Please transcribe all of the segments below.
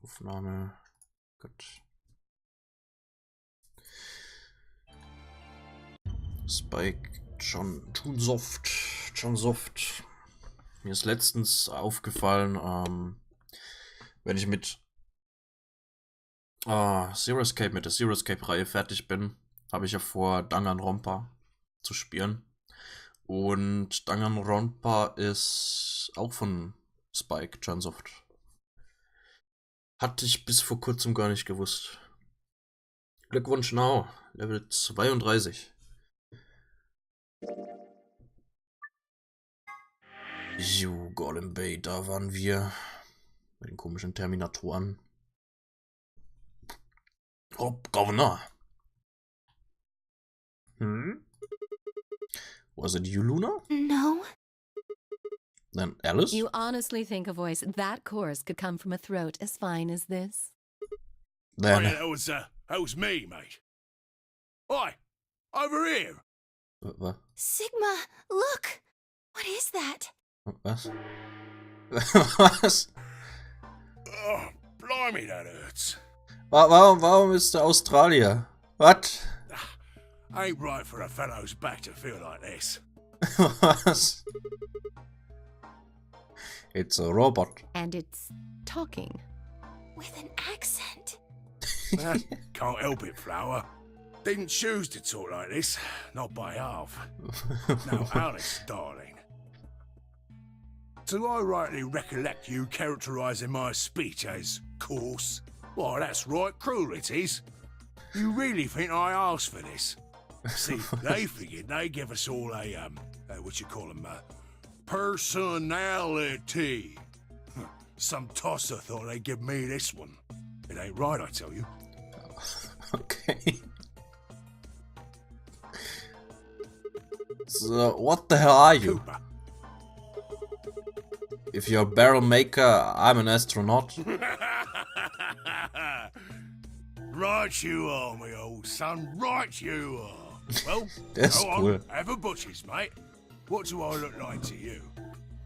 Aufnahme. Gut. Spike, John Soft. Mir ist letztens aufgefallen, wenn ich mit Zero Escape, mit der Zero Escape Reihe fertig bin, habe ich ja vor, Danganronpa zu spielen. Und Danganronpa ist auch von Spike, John Soft. Hatte ich bis vor kurzem gar nicht gewusst. Glückwunsch now, Level 32. Jo, Golem Bay, da waren wir. Bei den komischen Terminatoren. Oh, Governor. Was it you, Luna? No. Then Alice? You honestly think a voice that coarse could come from a throat as fine as this? Then... Oh, yeah, that was me, mate. Oi, over here. What? Sigma, look! What is that? Was? Was? Oh, blimey, that hurts. Warum ist der Australier? What? Ain't right for a fellow's back to feel like this. Was? It's a robot. And it's talking. With an accent. Can't help it, Flower. Didn't choose to talk like this, not by half. Now, Alice, darling. Do I rightly recollect you characterising my speech as coarse? Why, that's right cruel it is. You really think I asked for this? See, they figured they'd give us all a, what you call them, personality. Some tosser thought they'd give me this one. It ain't right, I tell you. Okay. So, what the hell are you? Cooper. If you're a barrel maker, I'm an astronaut. Right you are, my old son. Right you are. Well, That's go cool. on, have a butcher's, mate. What do I look like to you?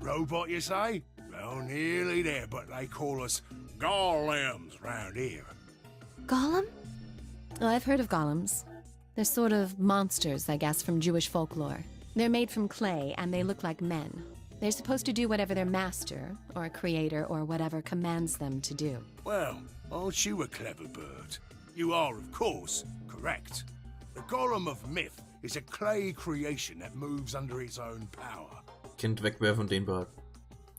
Robot, you say? Well, nearly there, but they call us golems round here. Gollum? Oh, I've heard of golems. They're sort of monsters, I guess, from Jewish folklore. They're made from clay, and they look like men. They're supposed to do whatever their master, or creator, or whatever commands them to do. Well, aren't you a clever bird? You are, of course, correct. The golem of myth is a clay creation that moves under its own power. Kind wegwerfen und den behalten.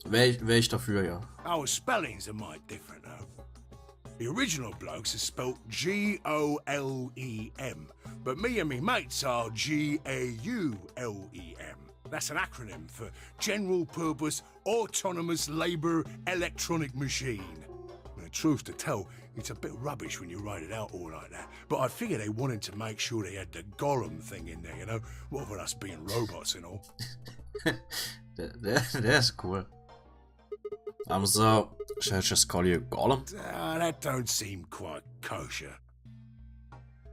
Wär ich dafür, ja. Our spellings are might different, though. The original blokes are spelt G-O-L-E-M, but me and me mates are G-A-U-L-E-M. That's an acronym for General Purpose Autonomous Labour Electronic Machine. The truth to tell, it's a bit rubbish when you write it out all like that, but I figure they wanted to make sure they had the golem thing in there, you know? What with us being robots and all. That's cool. So, should I just call you Golem? That don't seem quite kosher.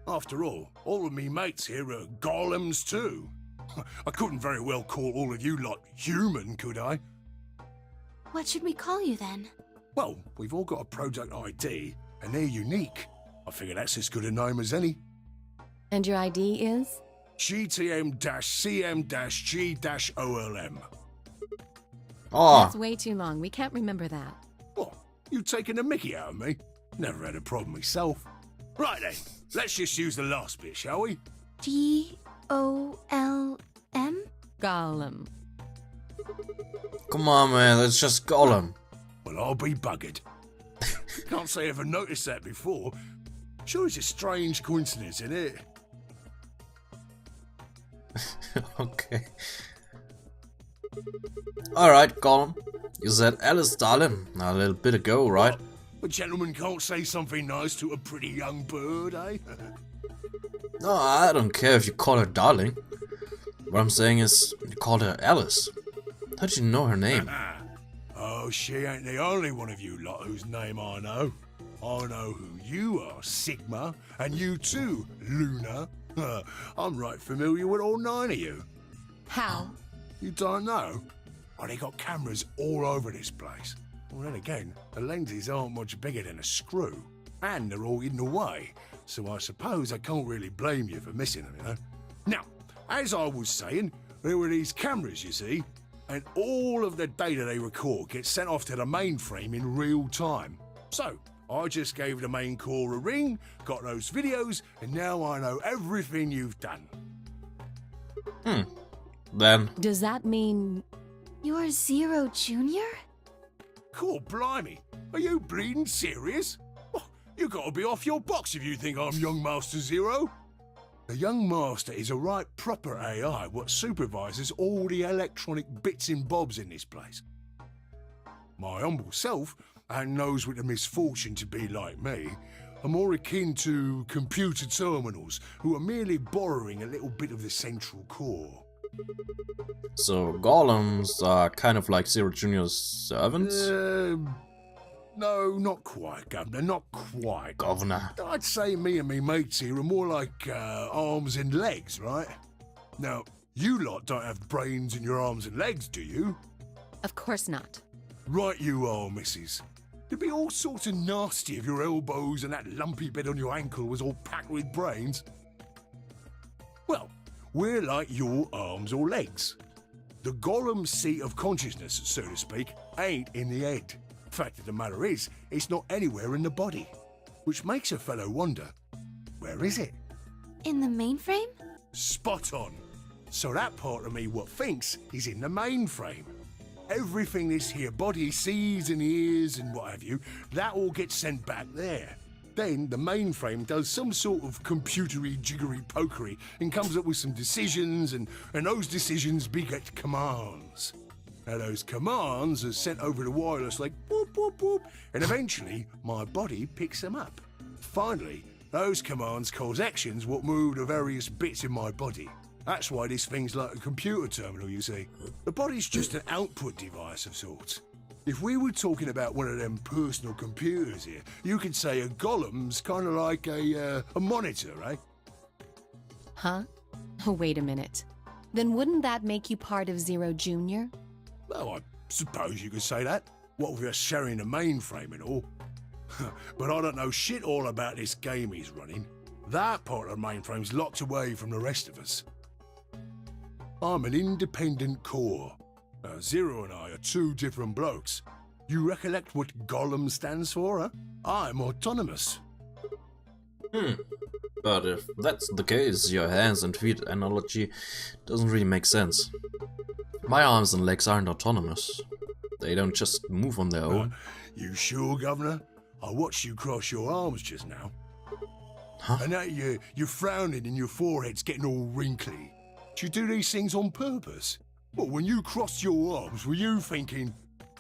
After all of me mates here are golems too. I couldn't very well call all of you lot human, could I? What should we call you then? Well, we've all got a product ID, and they're unique. I figure that's as good a name as any. And your ID is? GTM-CM-G-OLM. Oh, That's way too long. We can't remember that. What? You taking a mickey out of me? Never had a problem myself. Right then, let's just use the last bit, shall we? G-O-L-M? Golem. come on, man. That's just Golem. Well, I'll be buggered. Can't say I ever noticed that before. Sure, it's a strange coincidence, isn't it? Okay. Alright, Golem. You said Alice, darling, a little bit ago, right? A gentleman can't say something nice to a pretty young bird, eh? No, I don't care if you call her darling. What I'm saying is, you called her Alice. How'd you know her name? Oh, she ain't the only one of you lot whose name I know. I know who you are, Sigma, and you too, Luna. I'm right familiar with all 9 of you. How? You don't know? Oh, they got cameras all over this place. Well, then again, the lenses aren't much bigger than a screw, and they're all hidden away, so I suppose I can't really blame you for missing them, you know? Now, as I was saying, there were these cameras, you see, and all of the data they record gets sent off to the mainframe in real time. So, I just gave the main core a ring, got those videos, and now I know everything you've done. Then, Does that mean... You're Zero Junior? Cool, blimey. Are you bleeding serious? Oh, you gotta be off your box if you think I'm Young Master Zero. The Young Master is a right proper AI what supervises all the electronic bits and bobs in this place. My humble self, and those with the misfortune to be like me, are more akin to computer terminals who are merely borrowing a little bit of the central core. so golems are kind of like Zero Junior's servants? No, not quite, Governor, not quite. Governor. I'd say me and me mates here are more like arms and legs, right? Now, you lot don't have brains in your arms and legs, do you? Of course not. Right you are, missus. It'd be all sorts of nasty if your elbows and that lumpy bit on your ankle was all packed with brains. Well, we're like your arms or legs. The golem's seat of consciousness, so to speak, ain't in the head. Fact of the matter is, it's not anywhere in the body. Which makes a fellow wonder, where is it? In the mainframe? Spot on. So that part of me what thinks is in the mainframe. Everything this here body sees and hears and what have you, that all gets sent back there. Then the mainframe does some sort of computery jiggery pokery and comes up with some decisions, and those decisions beget commands. Now those commands are sent over the wireless like boop boop boop, and eventually my body picks them up. Finally, those commands cause actions what move the various bits in my body. That's why this thing's like a computer terminal, you see. The body's just an output device of sorts. If we were talking about one of them personal computers here, you could say a golem's kind of like a monitor, right? Huh? Oh, wait a minute. Then wouldn't that make you part of Zero Junior? Well, I suppose you could say that. What with us sharing a mainframe and all. But I don't know shit all about this game he's running. That part of the mainframe's locked away from the rest of us. I'm an independent core. Zero and I are two different blokes. You recollect what Golem stands for, huh? I'm autonomous. But if that's the case, your hands and feet analogy doesn't really make sense. My arms and legs aren't autonomous. They don't just move on their own. You sure, Governor? I watched you cross your arms just now. Huh? And now you're frowning and your forehead's getting all wrinkly. Do you do these things on purpose? Well, when you crossed your arms, were you thinking,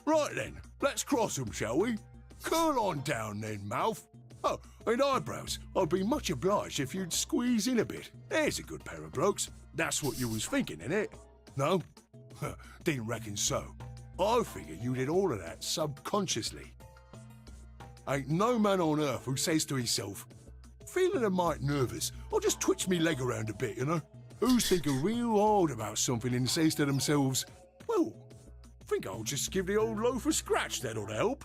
right then, let's cross them, shall we? Curl on down then, mouth. Oh, and eyebrows. I'd be much obliged if you'd squeeze in a bit. There's a good pair of blokes. That's what you was thinking, innit? No? Didn't reckon so. I figure you did all of that subconsciously. Ain't no man on earth who says to himself, feeling a mite nervous, I'll just twitch me leg around a bit, you know? Who's thinking real hard about something and says to themselves, well, I think I'll just give the old loaf a scratch, that'll help.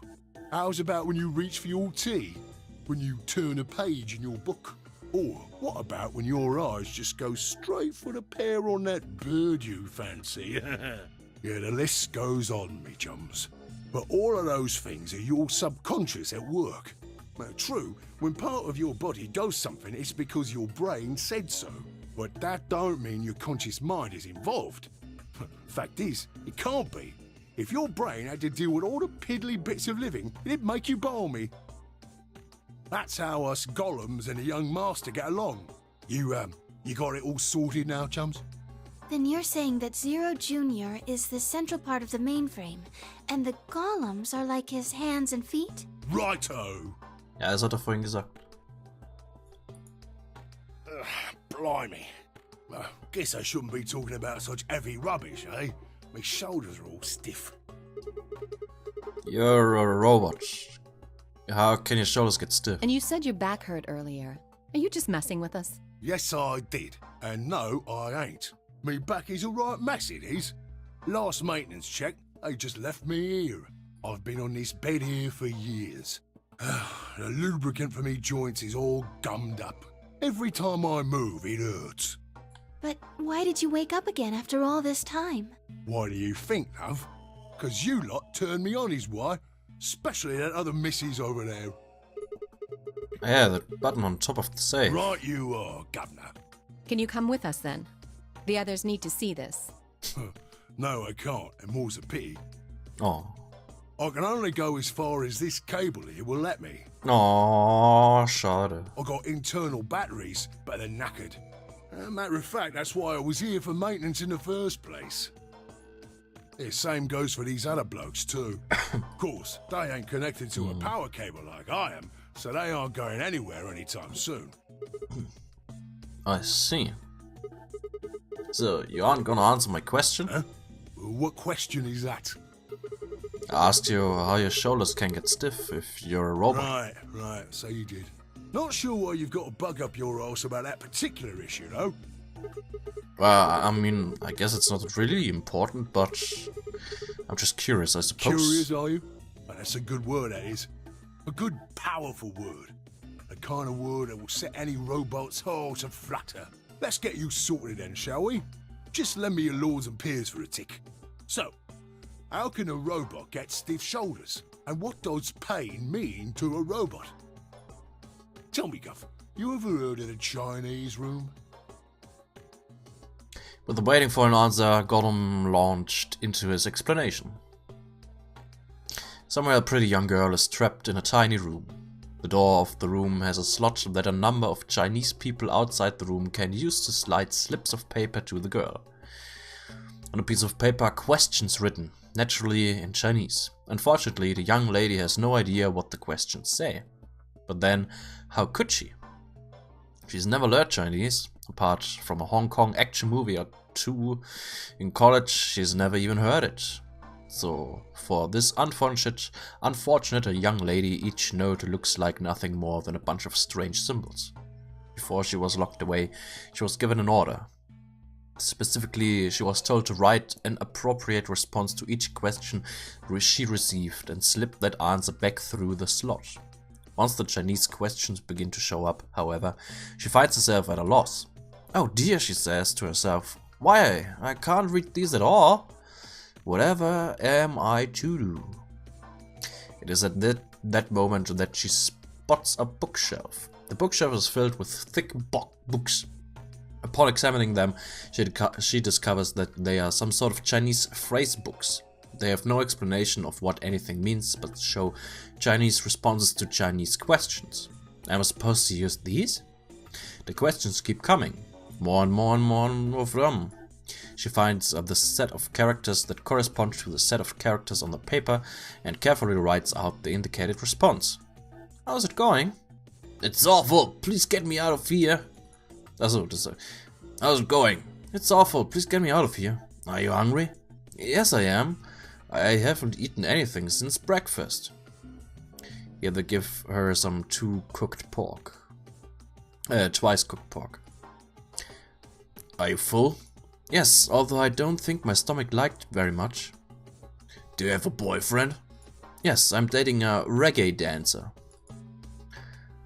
How's about when you reach for your tea? When you turn a page in your book? Or what about when your eyes just go straight for the pair on that bird you fancy? Yeah, the list goes on, me chums. But all of those things are your subconscious at work. Now, true, when part of your body does something, it's because your brain said so. But that don't mean your conscious mind is involved. Fact is, it can't be. If your brain had to deal with all the piddly bits of living, it'd make you balmy. That's how us golems and the young master get along. You got it all sorted now, chums? Then you're saying that Zero Junior is the central part of the mainframe, and the golems are like his hands and feet? Righto! Ja, das hat er vorhin gesagt. Blimey. Guess I shouldn't be talking about such heavy rubbish, eh? My shoulders are all stiff. You're a robot. How can your shoulders get stiff? And you said your back hurt earlier. Are you just messing with us? Yes, I did. And no, I ain't. Me back is a right mess, it is. Last maintenance check, they just left me here. I've been on this bed here for years. The lubricant for me joints is all gummed up. Every time I move, it hurts. But why did you wake up again after all this time? Why do you think, love? 'Cause you lot turned me on is why. Especially that other missus over there. Yeah, the button on top of the safe. Right you are, Governor. Can you come with us then? The others need to see this. No, I can't, and more's a pity. Oh. I can only go as far as this cable here will let me. Oh, schade. I got internal batteries, but they're knackered. Matter of fact, that's why I was here for maintenance in the first place. The same goes for these other blokes too. Of course, they ain't connected to a power cable like I am, so they aren't going anywhere anytime soon. I see. So, you aren't gonna answer my question? Huh? What question is that? I asked you how your shoulders can get stiff if you're a robot. Right, so you did. Not sure why you've got to bug up your arse about that particular issue, though. Well, I mean, I guess it's not really important, but I'm just curious, I suppose. Curious, are you? Well, that's a good word, that is. A good, powerful word. The kind of word that will set any robot's heart to flutter. Let's get you sorted then, shall we? Just lend me your lords and peers for a tick. So, how can a robot get stiff shoulders? And what does pain mean to a robot? Tell me, Guff, you ever heard of the Chinese room? With waiting for an answer, Gollum launched into his explanation. Somewhere a pretty young girl is trapped in a tiny room. The door of the room has a slot that a number of Chinese people outside the room can use to slide slips of paper to the girl. On a piece of paper are questions written, naturally in Chinese. Unfortunately, the young lady has no idea what the questions say. But then, how could she? She's never learned Chinese, apart from a Hong Kong action movie or two. In college, she's never even heard it. So, for this unfortunate young lady, each note looks like nothing more than a bunch of strange symbols. Before she was locked away, she was given an order. Specifically, she was told to write an appropriate response to each question she received and slip that answer back through the slot. Once the Chinese questions begin to show up, however, she finds herself at a loss. Oh dear, she says to herself, why, I can't read these at all. Whatever am I to do? It is at that moment that she spots a bookshelf. The bookshelf is filled with thick books. Upon examining them, she discovers that they are some sort of Chinese phrase books. They have no explanation of what anything means, but show Chinese responses to Chinese questions. Am I supposed to use these? The questions keep coming. More and more of them. She finds the set of characters that correspond to the set of characters on the paper and carefully writes out the indicated response. How's it going? It's awful. Please get me out of here. How's it going? It's awful. Please get me out of here. Are you hungry? Yes, I am. I haven't eaten anything since breakfast. Here they give her some twice cooked pork. Are you full? Yes, although I don't think my stomach liked it very much. Do you have a boyfriend? Yes, I'm dating a reggae dancer.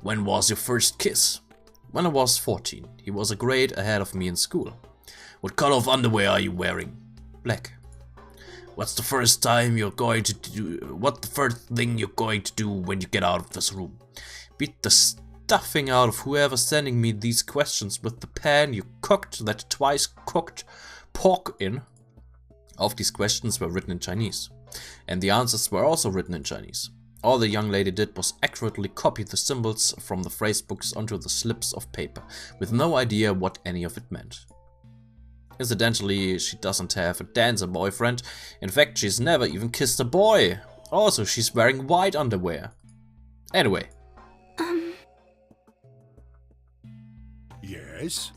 When was your first kiss? When I was 14. He was a grade ahead of me in school. What color of underwear are you wearing? Black. What's the first thing you're going to do when you get out of this room? Beat the stuffing out of whoever's sending me these questions with the pan you cooked that twice cooked pork in. All of these questions were written in Chinese, and the answers were also written in Chinese. All the young lady did was accurately copy the symbols from the phrase books onto the slips of paper, with no idea what any of it meant. Incidentally, she doesn't have a dancer boyfriend. In fact, she's never even kissed a boy. Also, she's wearing white underwear. Anyway. Yes?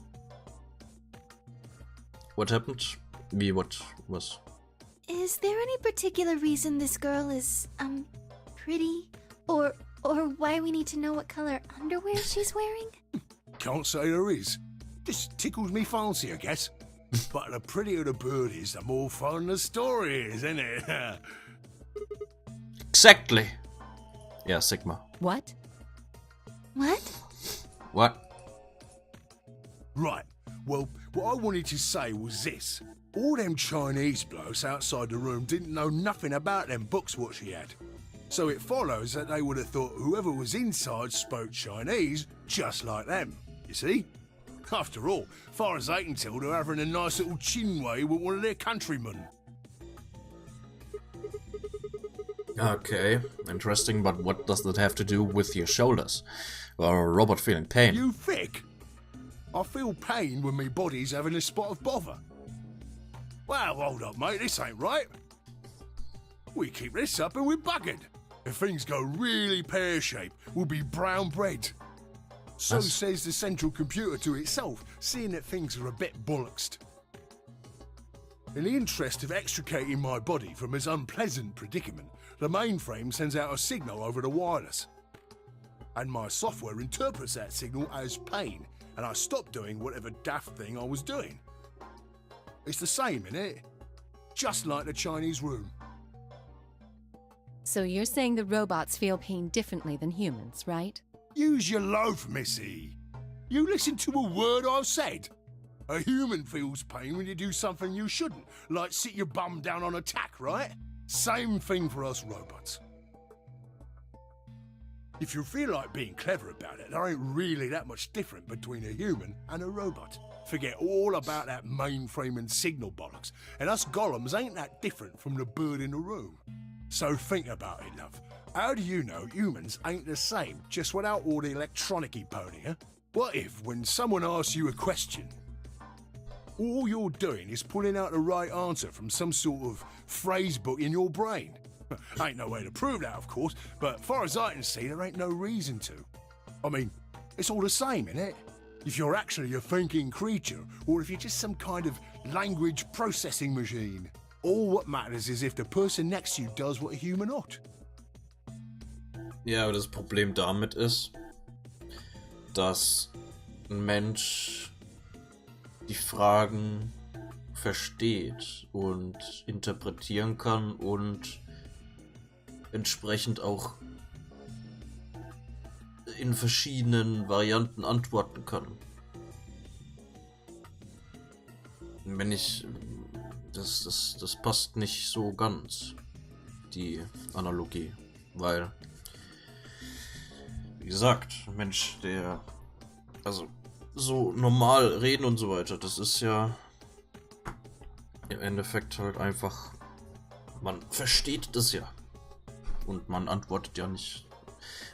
What happened? What was? Is there any particular reason this girl is, pretty? Or why we need to know what color underwear she's wearing? Can't say there is. Just tickles me fancy, I guess. But the prettier the bird is, the more fun the story is, isn't it? Exactly. Yeah, Sigma. What? What? What? Right. Well, what I wanted to say was this. All them Chinese blokes outside the room didn't know nothing about them books what she had. So it follows that they would have thought whoever was inside spoke Chinese just like them, you see? After all, far as they can tell, they're having a nice little chinway with one of their countrymen. Okay, interesting, but what does that have to do with your shoulders? Or a robot feeling pain? You thick? I feel pain when my body's having a spot of bother. Well, hold up, mate, this ain't right. We keep this up and we're buggered. If things go really pear-shaped, we'll be brown bread. So says the central computer to itself, seeing that things are a bit bollocksed. In the interest of extricating my body from this unpleasant predicament, the mainframe sends out a signal over the wireless. And my software interprets that signal as pain, and I stop doing whatever daft thing I was doing. It's the same, innit? Just like the Chinese room. So you're saying the robots feel pain differently than humans, right? Use your loaf, missy. You listen to a word I've said. A human feels pain when you do something you shouldn't, like sit your bum down on a tack, right? Same thing for us robots. If you feel like being clever about it, there ain't really that much different between a human and a robot. Forget all about that mainframe and signal bollocks, and us golems ain't that different from the bird in the room. So think about it, love. How do you know humans ain't the same, just without all the electronic-y pony, huh? What if, when someone asks you a question, all you're doing is pulling out the right answer from some sort of phrase book in your brain? Ain't no way to prove that, of course, but far as I can see, there ain't no reason to. I mean, it's all the same, innit? If you're actually a thinking creature, or if you're just some kind of language processing machine. All what matters is if the person next to you does what a human ought. Ja, aber das Problem damit ist, dass ein Mensch die Fragen versteht und interpretieren kann und entsprechend auch in verschiedenen Varianten antworten kann. Wenn ich... Das passt nicht so ganz, die Analogie, weil, wie gesagt, ein Mensch, der, also, so normal reden und so weiter, das ist ja im Endeffekt halt einfach, man versteht das ja und man antwortet ja nicht,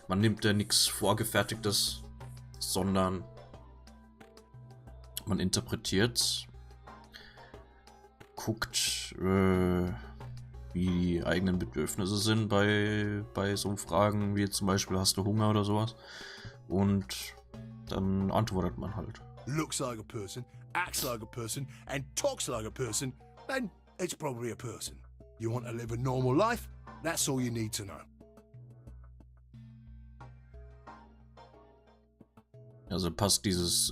man nimmt ja nichts Vorgefertigtes, sondern man interpretiert, guckt, wie die eigenen Bedürfnisse sind bei so Fragen wie zum Beispiel, hast du Hunger oder sowas, und dann antwortet man halt. Looks like a person, acts like a person, and talks like a person, then it's probably a person. You want to live a normal life? That's all you need to know. Also passt dieses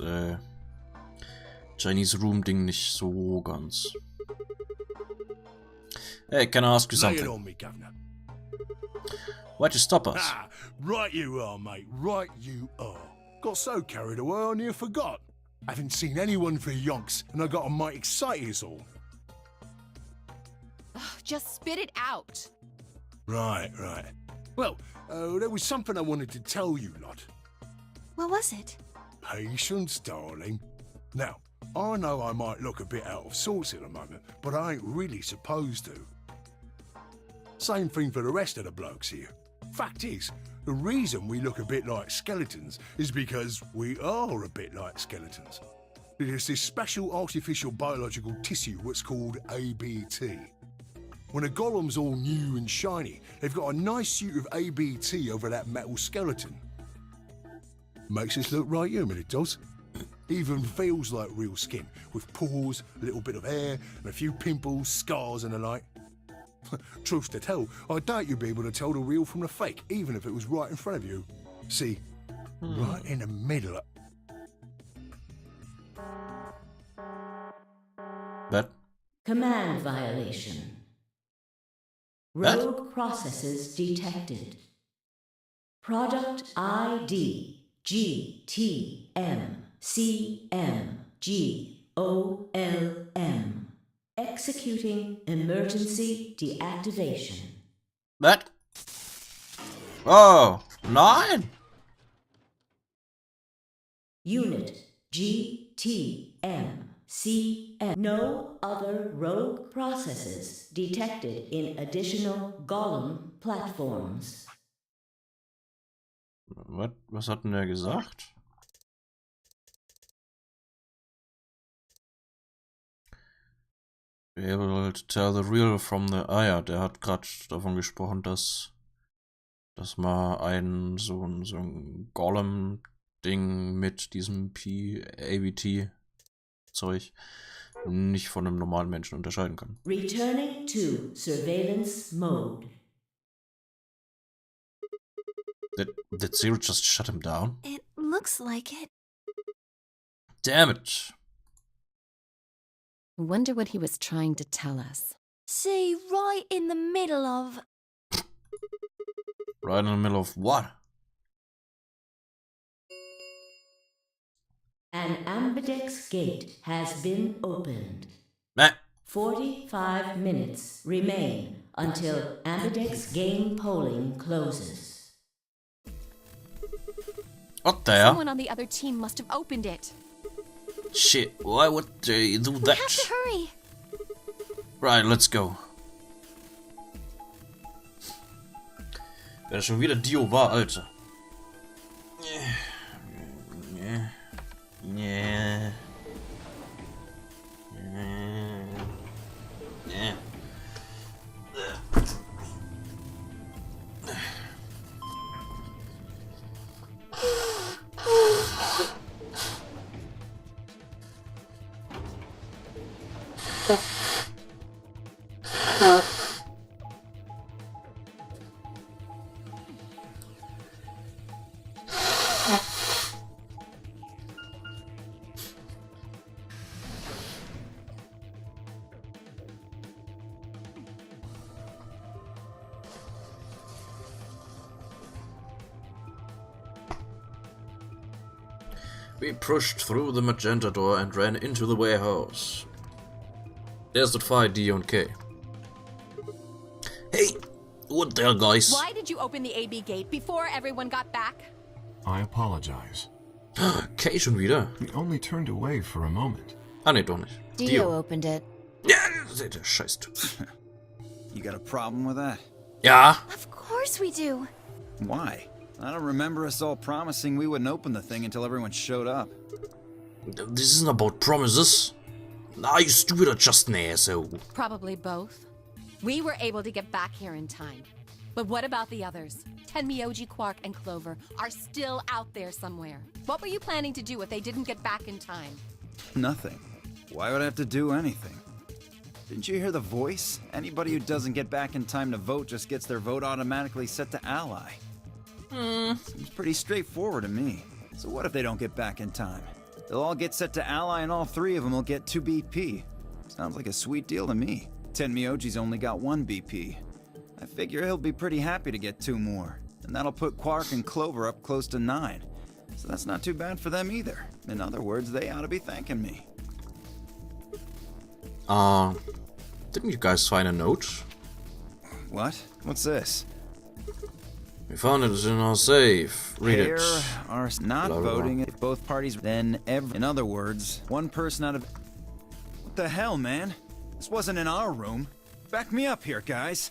Chinese Room Ding nicht so ganz. Hey, can I ask you Lay it something? on me, Governor. Why'd you stop us? Ah, right you are, mate, right you are. Got so carried away I near forgot. Haven't seen anyone for yonks, and I got a mite excited as all. Just spit it out. Right. Well, there was something I wanted to tell you, lot. What was it? Patience, darling. Now, I know I might look a bit out of sorts at the moment, but I ain't really supposed to. Same thing for the rest of the blokes here. Fact is, the reason we look a bit like skeletons is because we are a bit like skeletons. There's this special artificial biological tissue what's called ABT. When a golem's all new and shiny, they've got a nice suit of ABT over that metal skeleton. Makes us look right human, it does. Even feels like real skin, with pores, a little bit of hair, and a few pimples, scars and the like. Truth to tell, I doubt you'd be able to tell the real from the fake, even if it was right in front of you. See, right in the middle of... That Command violation. Rogue processes detected. Product ID GTMCMGOLM. Executing emergency deactivation. Was? Oh, nein! Unit GTMCM. No other rogue processes detected in additional Golem platforms. Was hat denn er gesagt? Be able to tell the real from the... Ah ja, der hat gerade davon gesprochen, dass man so ein Golem-Ding mit diesem AVT-Zeug nicht von einem normalen Menschen unterscheiden kann. Returning to surveillance mode. Did Zero just shut him down? It looks like it. Damn it! I wonder what he was trying to tell us. See, right in the middle of... Right in the middle of what? An ambidex gate has been opened. Meh. 45 minutes remain until ambidex game polling closes. What the hell? Someone on the other team must have opened it. Shit, why would they do We that? have to hurry. Right, let's go. Wer schon wieder Dio war, Alter. Yeah. Yeah. Yeah. We pushed through the magenta door and ran into the warehouse. There's that fight, D and K. Hey! What the hell, guys? Why did you open the AB gate before everyone got back? I apologize. K schon wieder? We only turned away for a moment. Ah, ne, doch nicht. Dio opened it. Ja, der Scheiß-Typ. You got a problem with that? Ja. Of course we do. Why? I don't remember us all promising we wouldn't open the thing until everyone showed up. This isn't about promises. Nah, you stupid or just an asshole. Probably both. We were able to get back here in time. But what about the others? Tenmyoji, Quark, and Clover are still out there somewhere. What were you planning to do if they didn't get back in time? Nothing. Why would I have to do anything? Didn't you hear the voice? Anybody who doesn't get back in time to vote just gets their vote automatically set to ally. Seems pretty straightforward to me. So what if they don't get back in time? They'll all get set to ally and all three of them will get 2 BP. Sounds like a sweet deal to me. Tenmyoji's only got 1 BP. I figure he'll be pretty happy to get 2 more. And that'll put Quark and Clover up close to 9. So that's not too bad for them either. In other words, they ought to be thanking me. Didn't you guys find a note? What? What's this? We found it in our safe. Read Here it. are not Blah, blah, blah. voting if both parties, then in other words, one person out of... What the hell, man? This wasn't in our room. Back me up here, guys.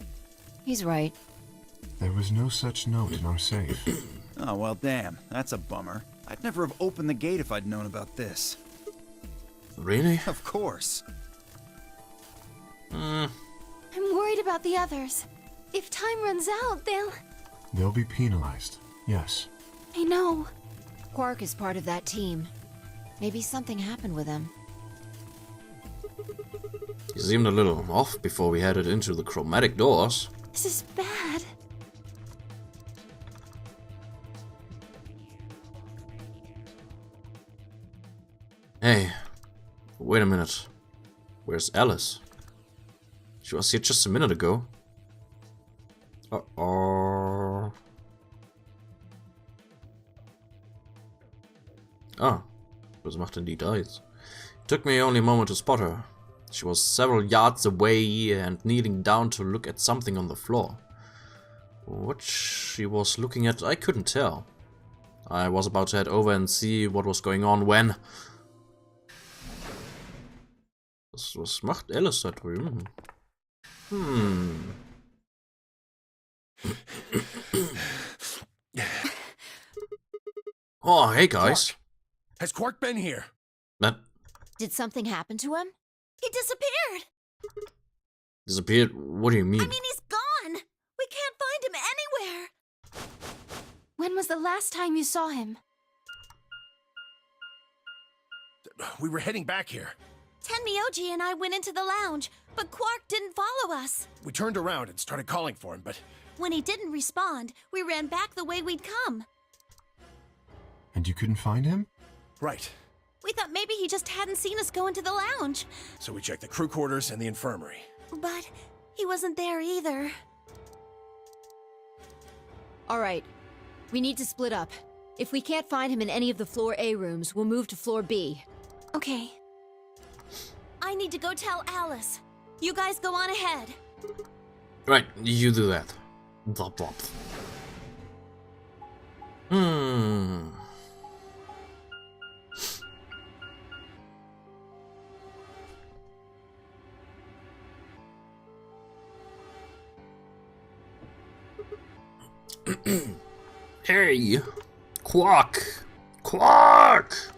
He's right. There was no such note in our safe. Oh, well, damn. That's a bummer. I'd never have opened the gate if I'd known about this. Really? Of course. I'm worried about the others. If time runs out, They'll be penalized. Yes. I know. Quark is part of that team. Maybe something happened with him. He seemed a little off before we headed into the chromatic doors. This is bad. Hey, wait a minute. Where's Alice? She was here just a minute ago. Ah, was macht denn die da jetzt? It took me only a moment to spot her. She was several yards away and kneeling down to look at something on the floor. What she was looking at, I couldn't tell. I was about to head over and see what was going on when... Was macht Alice da drüben? Oh, hey guys. Quark. Has Quark been here? That Did something happen to him? He disappeared! disappeared? What do you mean? I mean, he's gone! We can't find him anywhere! When was the last time you saw him? We were heading back here. Tenmyoji and I went into the lounge, but Quark didn't follow us. We turned around and started calling for him, but When he didn't respond, we ran back the way we'd come. And you couldn't find him? right. We thought maybe he just hadn't seen us go into the lounge. So we checked the crew quarters and the infirmary. But he wasn't there either. All right. We need to split up. If we can't find him in any of the floor A rooms, we'll move to floor B. Okay. I need to go tell Alice. You guys go on ahead. Right, you do that. Blop blop. Hey! Quark! Quark!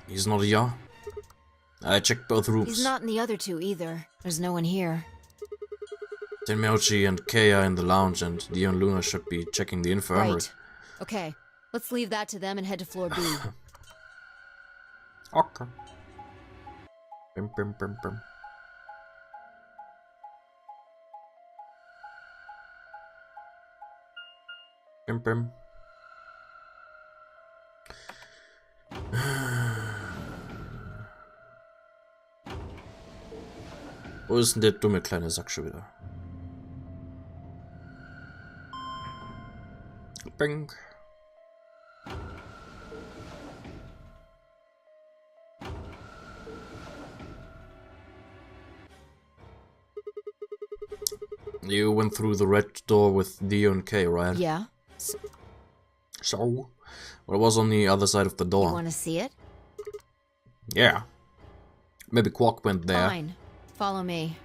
He's not here. I checked both rooms. He's not in the other two either. There's no one here. Tenmyoji and Kei are in the lounge, and Dio and Luna should be checking the infirmary. Right. Okay. Let's leave that to them and head to floor B. Okay. Bim, bim, bim, bim. Bim, bim. Wo ist denn der dumme kleine Sack schon wieder? Bing. You went through the red door with Dio and Kay, right? Yeah. So, what was on the other side of the door? You want to see it? Yeah. Maybe Quark went there. Fine. Follow me.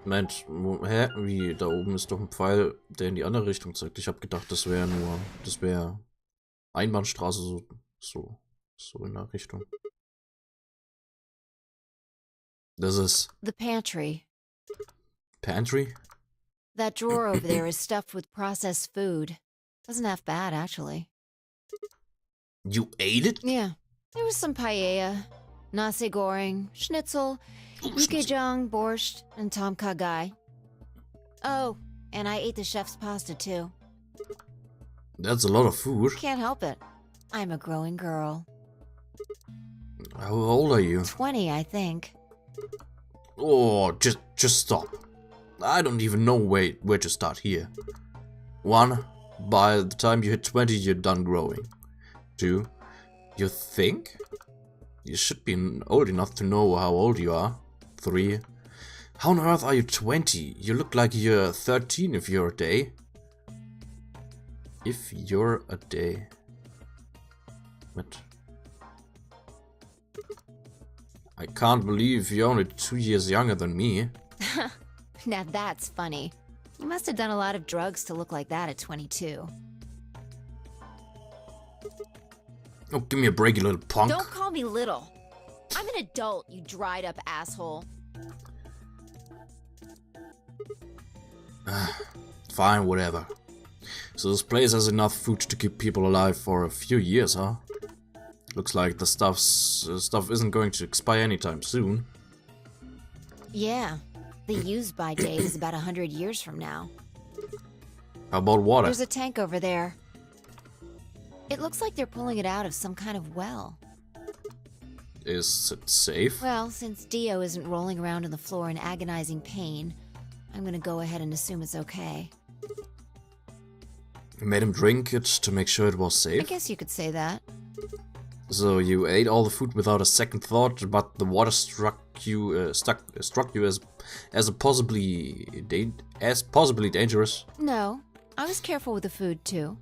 Mensch, hä? Wie? Da oben ist doch ein Pfeil, der in die andere Richtung zeigt. Ich habe gedacht, das wäre Einbahnstraße, so in der Richtung. Das ist The pantry. Pantry? That drawer over there is stuffed with processed food. Wasn't half bad, actually. You ate it? Yeah. There was some paella, nasi goreng, schnitzel, yukejang, borscht, and tom kha gai. Oh, and I ate the chef's pasta, too. That's a lot of food. Can't help it. I'm a growing girl. How old are you? 20, I think. Oh, just stop. I don't even know where to start here. 1. By the time you hit 20, you're done growing. 2. You think? You should be old enough to know how old you are. 3. How on earth are you 20? You look like you're 13 if you're a day. If you're a day. What? I can't believe you're only 2 years younger than me. Now that's funny. You must have done a lot of drugs to look like that at 22. Oh, give me a break, you little punk. Don't call me little. I'm an adult, you dried up asshole. Fine, whatever. So this place has enough food to keep people alive for a few years, huh? Looks like the stuff isn't going to expire anytime soon. Yeah, the use-by date is about 100 years from now. How about water? There's a tank over there. It looks like they're pulling it out of some kind of well. Is it safe? Well, since Dio isn't rolling around on the floor in agonizing pain, I'm gonna go ahead and assume it's okay. You made him drink it to make sure it was safe? I guess you could say that. So you ate all the food without a second thought, but the water struck you as possibly dangerous. No, I was careful with the food too.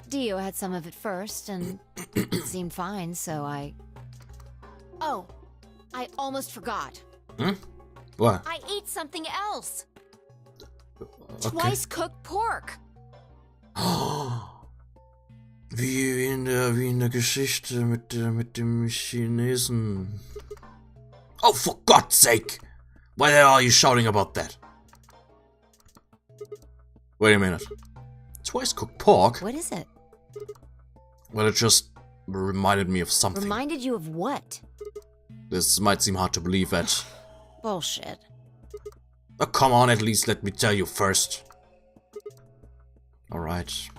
Dio had some of it first, and it seemed fine, so I... Oh, I almost forgot. What? I ate something else. Okay. Twice cooked pork. Wie in der Geschichte mit dem Chinesen. Oh, for God's sake! Why the hell are you shouting about that? Wait a minute. Twice cooked pork? What is it? Well, it just reminded me of something. Reminded you of what? This might seem hard to believe that. Bullshit. Oh, come on, at least let me tell you first. Alright.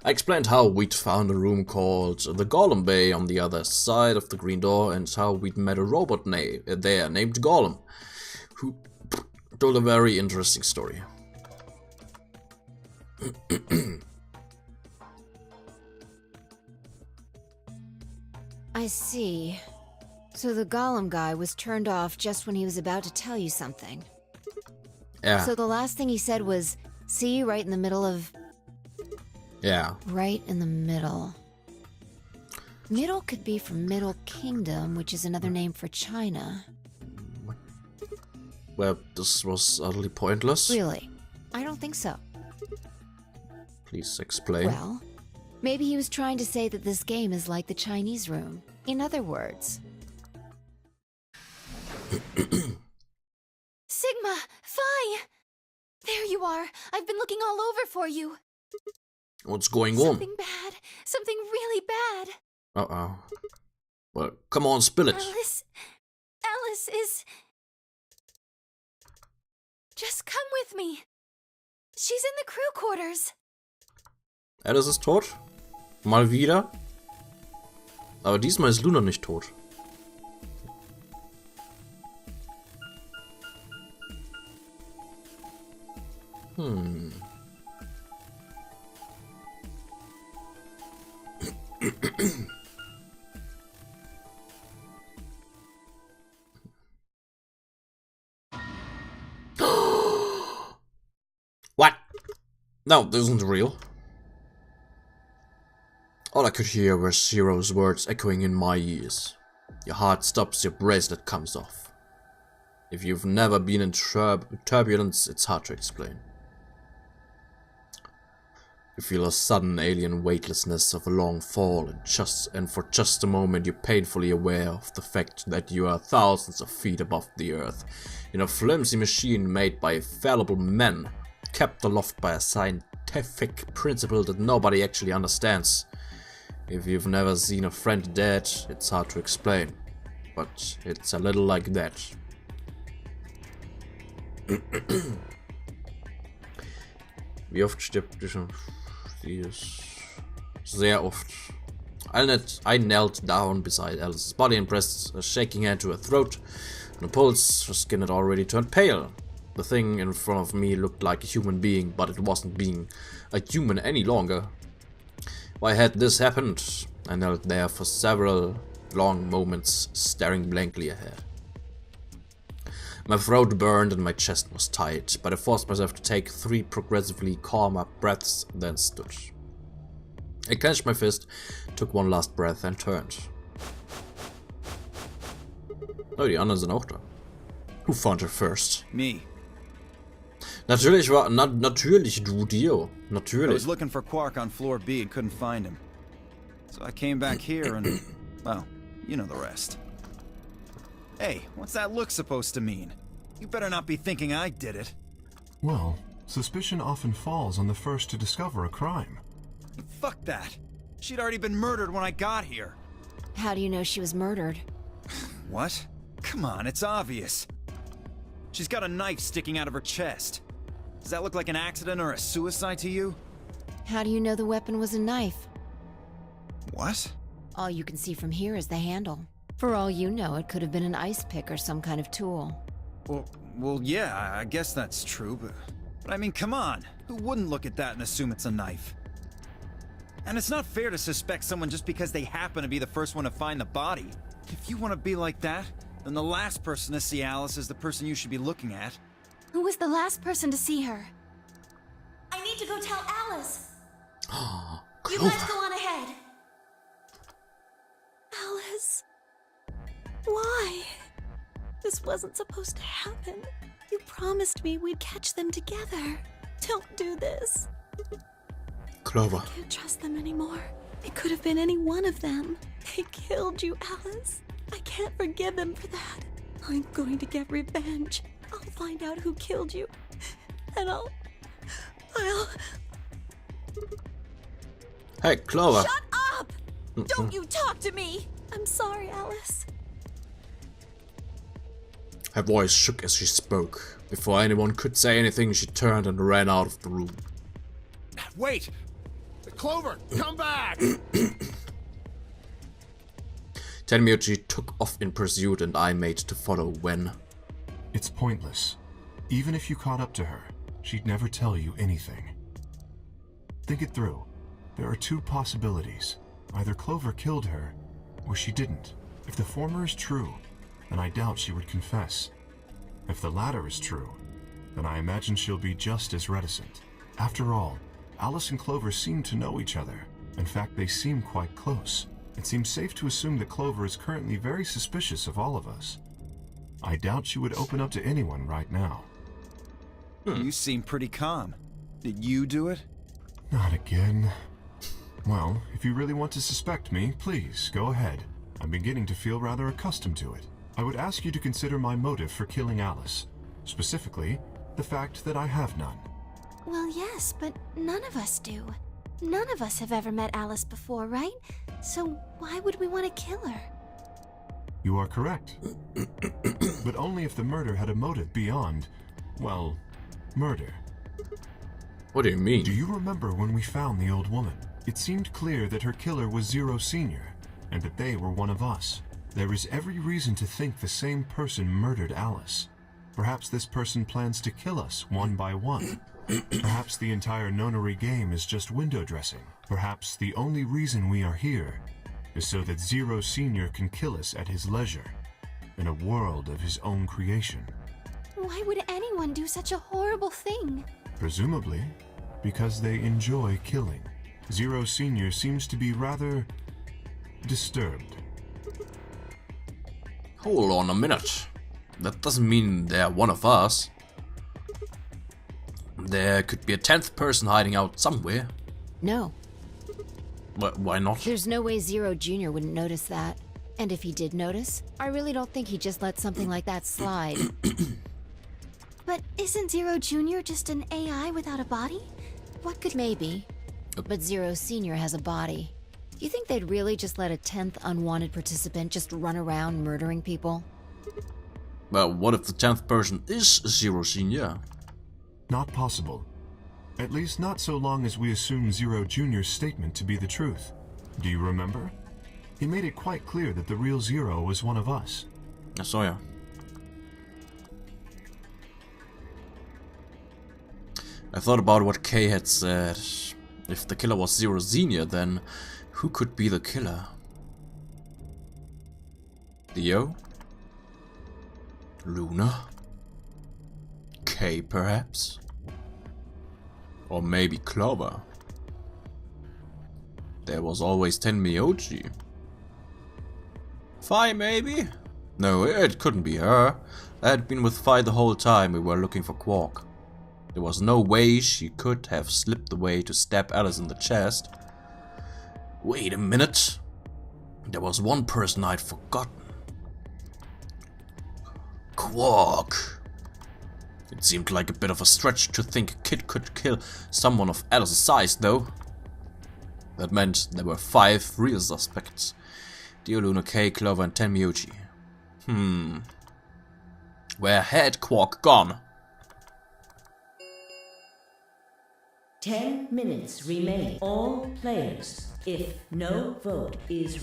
I explained how we'd found a room called the Golem Bay on the other side of the green door, and how we'd met a robot there named Golem, who told a very interesting story. I see. So the Golem guy was turned off just when he was about to tell you something. Yeah. So the last thing he said was, see, right in the middle of... Yeah. Right in the middle. Middle could be from Middle Kingdom, which is another name for China. Well, this was utterly pointless. Really? I don't think so. Please explain. Well, maybe he was trying to say that this game is like the Chinese room. In other words. Sigma, Phi! There you are. I've been looking all over for you. What's going on? Something bad. Something really bad. Uh-oh. Well, come on, spill it. Alice is... Just come with me. She's in the crew quarters. Alice ist tot. Mal wieder. Aber diesmal ist Luna nicht tot. What? No, this isn't real. All I could hear were Zero's words echoing in my ears. Your heart stops, your bracelet comes off. If you've never been in turbulence, it's hard to explain. You feel a sudden alien weightlessness of a long fall, and for just a moment you're painfully aware of the fact that you are thousands of feet above the earth, in a flimsy machine made by fallible men, kept aloft by a scientific principle that nobody actually understands. If you've never seen a friend dead, it's hard to explain, but it's a little like that. Wie oft stirbt die schon? Sie ist sehr oft. I knelt down beside Alice's body and pressed a shaking hand to her throat. On a pulse, her skin had already turned pale. The thing in front of me looked like a human being, but it wasn't being a human any longer. Why had this happened? I knelt there for several long moments, staring blankly ahead. My throat burned and my chest was tight, but I forced myself to take 3 progressively calmer breaths, then stood. I clenched my fist, took one last breath and turned. Oh, die anderen sind auch da. Who found her first? Me. Natürlich natürlich du, Dio. I Natürlich. was looking for Quark on floor B and couldn't find him. So I came back here and, well, you know the rest. Hey, what's that look supposed to mean? You better not be thinking I did it. Well, Suspicion often falls on the first to discover a crime. Fuck that. She'd already been murdered when I got here. How do you know she was murdered? What? Come on, it's obvious. She's got a knife sticking out of her chest. Does that look like an accident or a suicide to you? How do you know the weapon was a knife? What? All you can see from here is the handle. For all you know, it could have been an ice pick or some kind of tool. Well, yeah, I guess that's true, but I mean, come on. Who wouldn't look at that and assume it's a knife? And it's not fair to suspect someone just because they happen to be the first one to find the body. If you want to be like that, then the last person to see Alice is the person you should be looking at. Who was the last person to see her? I need to go tell Alice. You Clover. guys go on ahead. Alice. Why? This wasn't supposed to happen. You promised me we'd catch them together. Don't do this. Clover. I can't trust them anymore. It could have been any one of them. They killed you, Alice. I can't forgive them for that. I'm going to get revenge. I'll find out who killed you. And I'll... Hey, Clover. Shut up! Don't you talk to me! I'm sorry, Alice. Her voice shook as she spoke. Before anyone could say anything, she turned and ran out of the room. Wait! Clover, come back! Tenmyoji took off in pursuit and I made to follow when... It's pointless. Even if you caught up to her, she'd never tell you anything. Think it through. There are two possibilities. Either Clover killed her, or she didn't. If the former is true, then I doubt she would confess. If the latter is true, then I imagine she'll be just as reticent. After all, Alice and Clover seem to know each other. In fact, they seem quite close. It seems safe to assume that Clover is currently very suspicious of all of us. I doubt she would open up to anyone right now. You seem pretty calm. Did you do it? Not again. Well, if you really want to suspect me, please, go ahead. I'm beginning to feel rather accustomed to it. I would ask you to consider my motive for killing Alice. Specifically, the fact that I have none. Well, yes, but none of us do. None of us have ever met Alice before, right? So why would we want to kill her? You are correct. But only if the murder had a motive beyond, well, murder. What do you mean? Do you remember when we found the old woman? It seemed clear that her killer was Zero Senior, and that they were one of us. There is every reason to think the same person murdered Alice. Perhaps this person plans to kill us one by one. Perhaps the entire nonary game is just window dressing. Perhaps the only reason we are here is so that Zero Senior can kill us at his leisure, in a world of his own creation. Why would anyone do such a horrible thing? Presumably, because they enjoy killing. Zero Senior seems to be rather disturbed. Hold on a minute. That doesn't mean they're one of us. There could be a 10th person hiding out somewhere. No. Why not? There's no way Zero Jr. wouldn't notice that. And if he did notice, I really don't think he'd just let something like that slide. But isn't Zero Jr. just an AI without a body? What could... Maybe. But Zero Sr. has a body. Do you think they'd really just let a 10th unwanted participant just run around murdering people? Well, what if the 10th person is Zero Senior? Not possible. At least not so long as we assume Zero Jr.'s statement to be the truth. Do you remember? He made it quite clear that the real Zero was one of us. I saw ya. I thought about what Kay had said. If the killer was Zero Senior, then who could be the killer? Leo? Luna? Kay, perhaps? Or maybe Clover? There was always Tenmyoji. Fi, maybe? No, it couldn't be her. I had been with Fi the whole time we were looking for Quark. There was no way she could have slipped away to stab Alice in the chest. Wait a minute. There was one person I'd forgotten. Quark. It seemed like a bit of a stretch to think a kid could kill someone of Alice's size, though. That meant there were 5 real suspects. Dio, Luna, Kay, Clover, and Tenmyuji. Where had Quark gone? 10 minutes remain. All players, if no vote is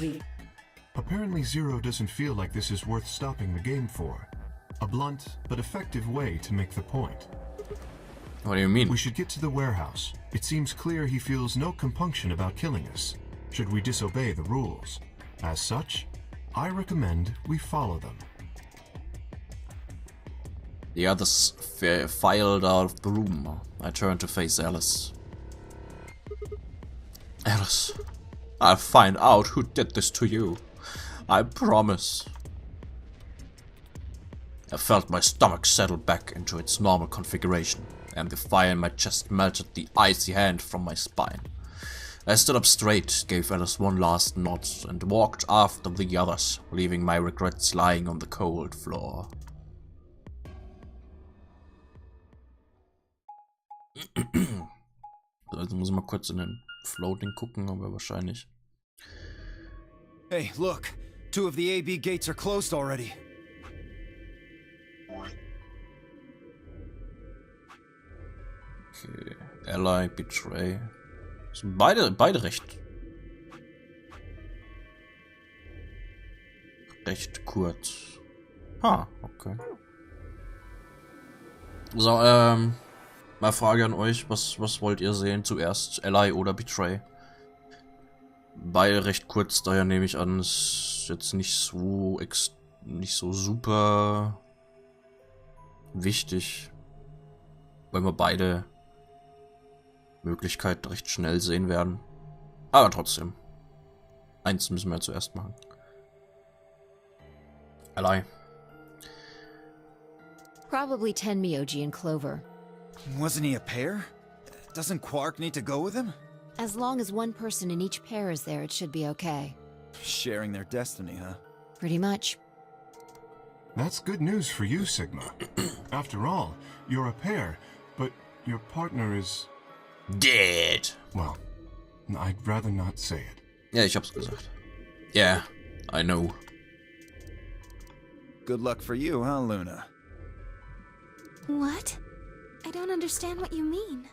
Apparently Zero doesn't feel like this is worth stopping the game for. A blunt but effective way to make the point. What do you mean? We should get to the warehouse. It seems clear he feels no compunction about killing us, should we disobey the rules. As such, I recommend we follow them. The others filed out of the room. I turned to face Alice. Alice, I'll find out who did this to you. I promise. I felt my stomach settle back into its normal configuration, and the fire in my chest melted the icy hand from my spine. I stood up straight, gave Alice one last nod, and walked after the others, leaving my regrets lying on the cold floor. Also muss ich mal kurz in den Floating gucken, aber wahrscheinlich. Hey, look! 2 of the AB gates are closed already. Okay, Ally, Betray. Sind beide recht kurz. Okay. So, mal Frage an euch, was wollt ihr sehen zuerst? Ally oder Betray? Beide recht kurz, daher nehme ich an, ist jetzt nicht so super wichtig, weil wir beide Möglichkeiten recht schnell sehen werden. Aber trotzdem. Eins müssen wir zuerst machen. Ally. Probably Tenmyuji and Clover. Wasn't he a pair? Doesn't Quark need to go with him? As long as one person in each pair is there, it should be okay. Sharing their destiny, huh? Pretty much. That's good news for you, Sigma. After all, you're a pair, but your partner is... dead. Well, I'd rather not say it. Ja, ich hab's gesagt. Yeah, I know. Good luck for you, huh, Luna? What? I don't understand what you mean.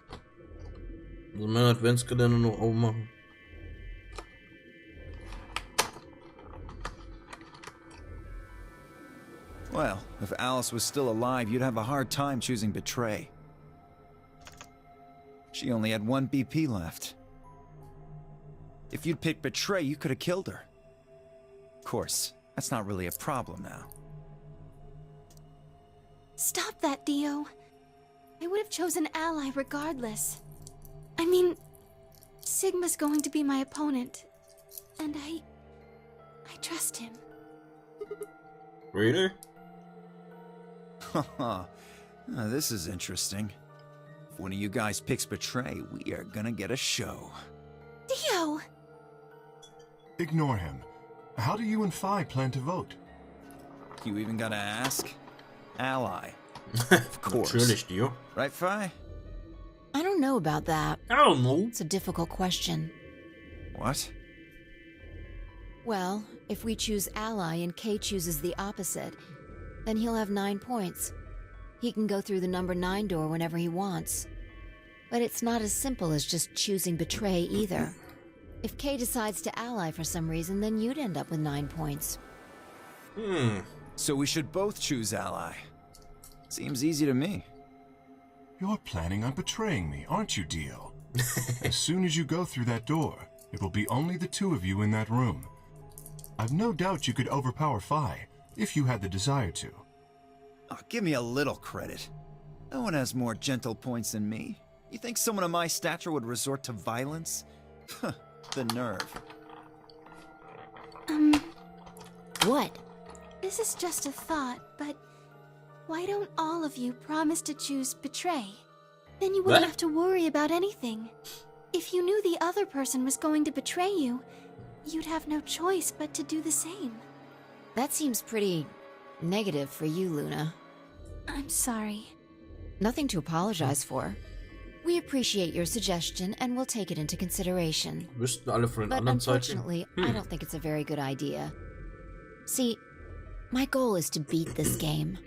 Also mein Adventskalender noch aufmachen. Well, if Alice was still alive, you'd have a hard time choosing Betray. She only had 1 BP left. If you'd picked Betray, you could have killed her. Of course, that's not really a problem now. Stop that, Dio. I would have chosen Ally regardless. I mean, Sigma's going to be my opponent, and I trust him. Really? Haha, this is interesting. If one of you guys picks Betray, we are gonna get a show. Dio! Ignore him. How do you and Phi plan to vote? You even gotta ask? Ally. Of course. Natürlich, Dio. Right, Phi? I don't know about that. I don't know. It's a difficult question. What? Well, if we choose Ally and Kay chooses the opposite, then he'll have 9 points. He can go through the number 9 door whenever he wants. But it's not as simple as just choosing Betray either. If Kay decides to ally for some reason, then you'd end up with 9 points. So we should both choose Ally. Seems easy to me. You're planning on betraying me, aren't you, Dio? As soon as you go through that door, it will be only the 2 of you in that room. I've no doubt you could overpower Phi, if you had the desire to. Oh, give me a little credit. No one has more gentle points than me. You think someone of my stature would resort to violence? The nerve. What? This is just a thought, but why don't all of you promise to choose Betray? Then you wouldn't have to worry about anything. If you knew the other person was going to betray you, you'd have no choice but to do the same. That seems pretty negative for you, Luna. I'm sorry. Nothing to apologize for. We appreciate your suggestion and we'll take it into consideration. Wüssten alle von den But anderen Zeiten. unfortunately, I don't think it's a very good idea. See, my goal is to beat this game.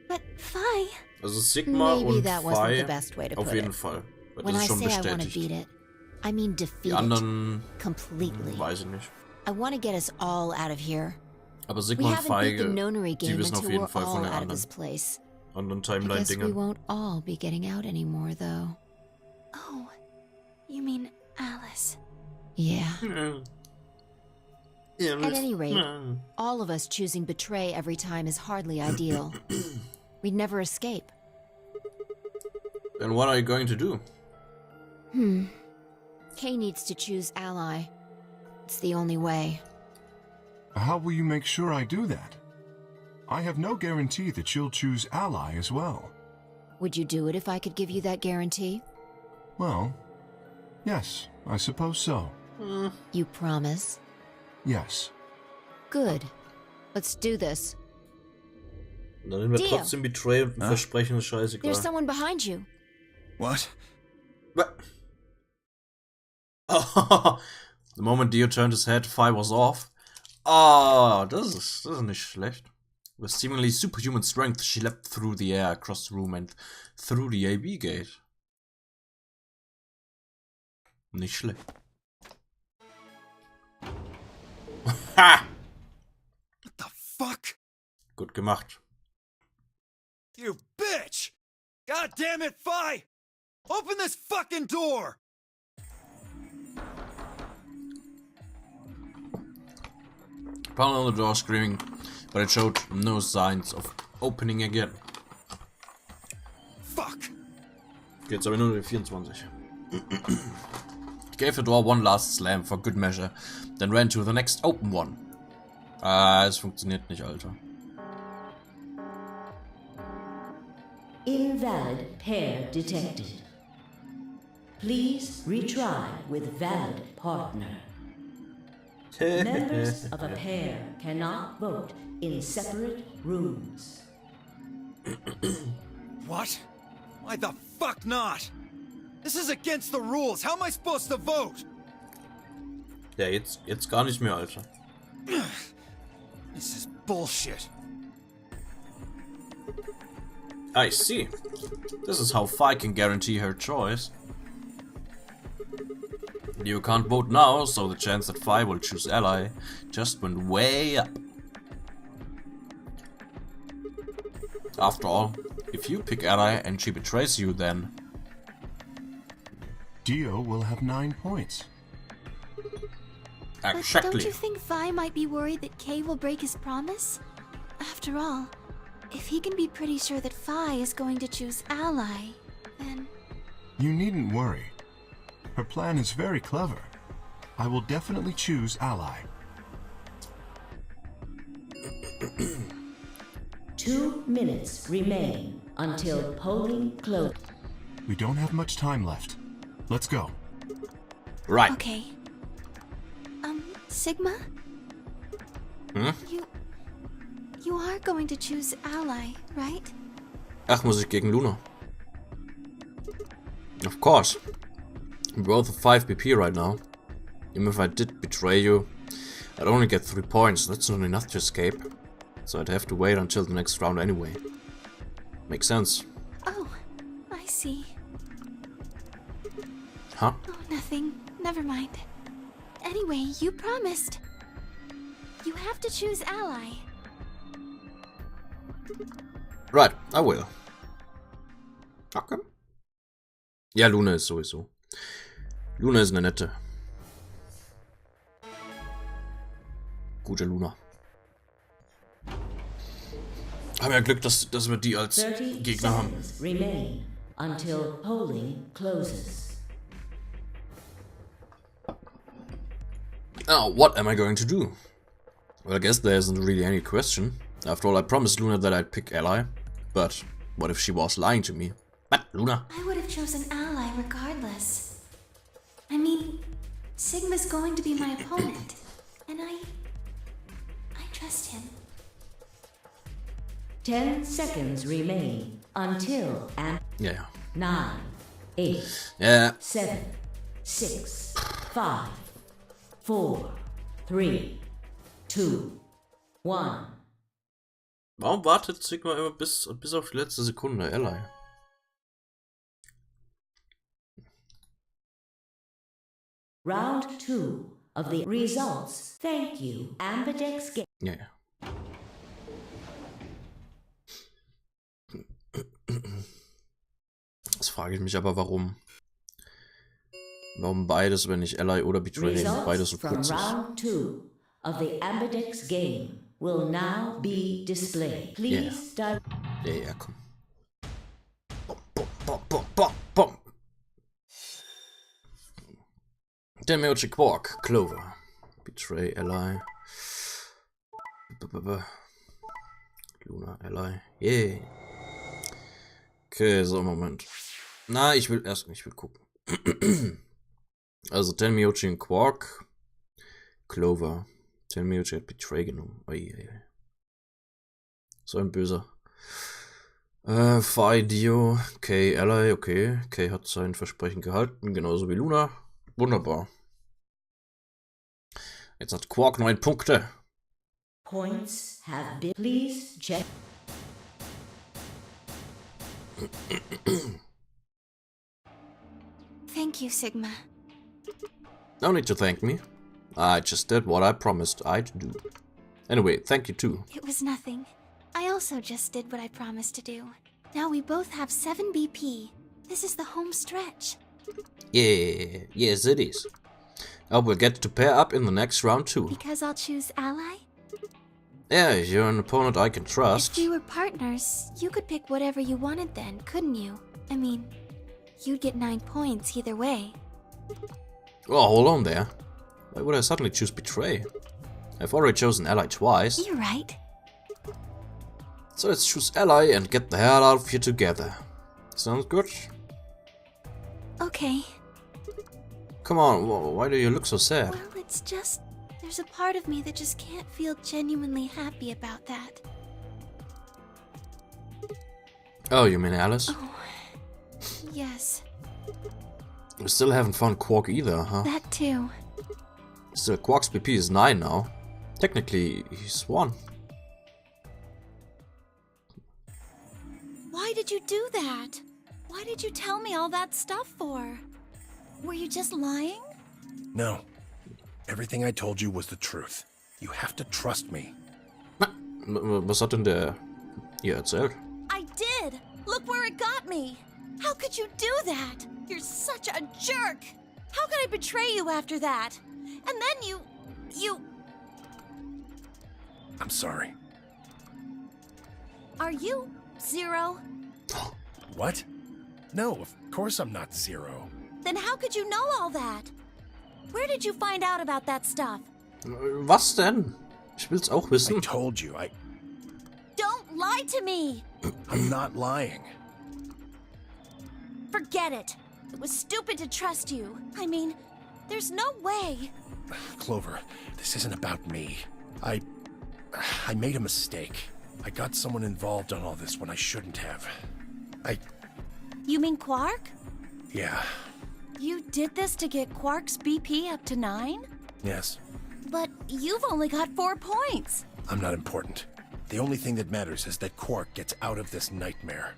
But Fi... Also Sigma Maybe und that wasn't the Phi best way to auf put jeden it. Fall. Weil When das I ist schon say I want to bestätigt. beat it, I mean Die defeat anderen it completely. weiß ich nicht. I want to get us all out of here. Aber We Sigma und haven't beat the Phi, nonary die game wissen auf until jeden we're Fall von all den out of this anderen place. I guess we Timeline-Dingen. won't all be getting out anymore, though. Oh, you mean Alice. Yeah. At any rate, all of us choosing betray every time is hardly ideal. We'd never escape. Then what are you going to do? Kay needs to choose ally. It's the only way. How will you make sure I do that? I have no guarantee that she'll choose ally as well. Would you do it if I could give you that guarantee? Well, yes, I suppose so. You promise? Yes. Good. Let's do this. Dann nehmen wir Dio. trotzdem Betray und ein Versprechen, ist scheißegal. There's someone behind you. What? The moment Dio turned his head, Phi was off. Ah, das ist nicht schlecht. With seemingly superhuman strength, she leapt through the air, across the room and through the AB gate. Nicht schlecht. Ha! What the fuck? Gut gemacht. You bitch! God damn it, Phi! Open this fucking door! Pounded on the door, screaming, but it showed no signs of opening again. Fuck! Geht's aber nur 24. Gave the door one last slam for good measure, then ran to the next open one. Ah, es funktioniert nicht, Alter. Invalid pair detected. Please retry with valid partner. Members of a pair cannot vote in separate rooms. What? Why the fuck not? This is against the rules. How am I supposed to vote? Ja, jetzt gar nicht mehr, Alter. This is bullshit. I see. This is how Phi can guarantee her choice. You can't vote now, so the chance that Phi will choose ally just went way up. After all, if you pick ally and she betrays you, then... Dio will have 9 points. But Exactly. don't you think Vi might be worried that Kay will break his promise? After all, if he can be pretty sure that Vi is going to choose ally, then... You needn't worry. Her plan is very clever. I will definitely choose ally. 2 minutes remain until polling closes. We don't have much time left. Let's go. Right. Okay. Sigma? Hm? You are going to choose ally, right? Ach, muss ich gegen Luna? Of course. We're both at 5 PP right now. Even if I did betray you, I'd only get 3 points. That's not enough to escape. So I'd have to wait until the next round anyway. Makes sense. Oh, I see. Huh? Oh, nothing. Never mind. Anyway, you promised. You have to choose ally. Right, I will. Okay. Ja, Luna ist sowieso. Luna ist eine nette. Gute Luna. Haben ja Glück, dass wir die als 30 Gegner haben. seconds remain until polling closes. Now, what am I going to do? Well, I guess there isn't really any question. After all, I promised Luna that I'd pick ally. But what if she was lying to me? But Luna. I would have chosen ally regardless. I mean, Sigma's going to be my opponent, and I trust him. 10 seconds remain until Ja, ja. 9, 8, Ja. 7, 6, 5, 4, 3, 2, 1. Warum wartet Sigma immer bis auf die letzte Sekunde, Ally? Round 2 of the results. Thank you, Ambidex Game. Ja, ja. Das frage ich mich aber, warum. Warum beides, wenn nicht Ally oder Betray, beides so kurz ist. Round 2 of the Ambidex game will now be displayed. Please Ja, komm. Bom, bom, bom, bom, bom, bom. Demiurge Quark, Clover. Betray, Ally. Luna, Ally. Yeah. Okay, so, Moment. Na, ich will gucken. Also, Demiurge und Quark. Clover. Demiurge hat Betray genommen. Oje. So ein böser. Phi Dio. Kay, Ally, okay. Kay hat sein Versprechen gehalten, genauso wie Luna. Wunderbar. Jetzt hat Quark 9 Punkte. Points have been. Please check. Thank you, Sigma. No need to thank me. I just did what I promised I'd do. Anyway, thank you too. It was nothing. I also just did what I promised to do. Now we both have 7 BP. This is the home stretch. Yeah, yes it is. I will get to pair up in the next round too. Because I'll choose ally? Yeah, you're an opponent I can trust. If we were partners, you could pick whatever you wanted then, couldn't you? I mean, you'd get 9 points either way. Oh, hold on there. Why would I suddenly choose Betray? I've already chosen Ally twice. You're right. So let's choose Ally and get the hell out of here together. Sounds good? Okay. Come on, why do you look so sad? Well, it's just... there's a part of me that just can't feel genuinely happy about that. Oh, you mean Alice? Oh, yes. We still haven't found Quark either, huh? That too. Still, Quark's BP is 9 now. Technically, he's 1. Why did you do that? Why did you tell me all that stuff for? Were you just lying? No. Everything I told you was the truth. You have to trust me. Was hat denn der ihr erzählt? I did! Look where it got me! How could you do that? You're such a jerk! How could I betray you after that? And then you... I'm sorry. Are you Zero? What? No, of course I'm not Zero. Then how could you know all that? Where did you find out about that stuff? Was denn? Ich will's auch wissen. I told you, Don't lie to me! I'm not lying. Forget it. It was stupid to trust you. I mean, there's no way. Clover, this isn't about me. I made a mistake. I got someone involved on all this when I shouldn't have. You mean Quark? Yeah. You did this to get Quark's BP up to 9? Yes. But you've only got 4 points. I'm not important. The only thing that matters is that Quark gets out of this nightmare.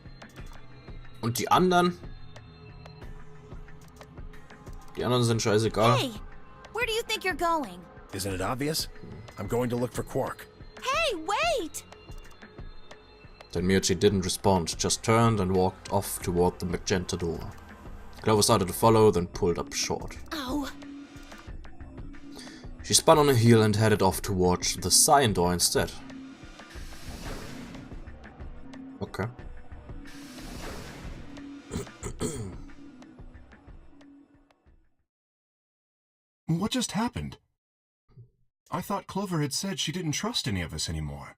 Und die anderen? Die anderen sind scheißegal. Hey! Where do you think you're going? Isn't it obvious? I'm going to look for Quark. Hey, wait! Then Miyoshi didn't respond, just turned and walked off toward the magenta door. Clover started to follow, then pulled up short. Oh. She spun on a heel and headed off towards the cyan door instead. Okay. What just happened? I thought Clover had said she didn't trust any of us anymore.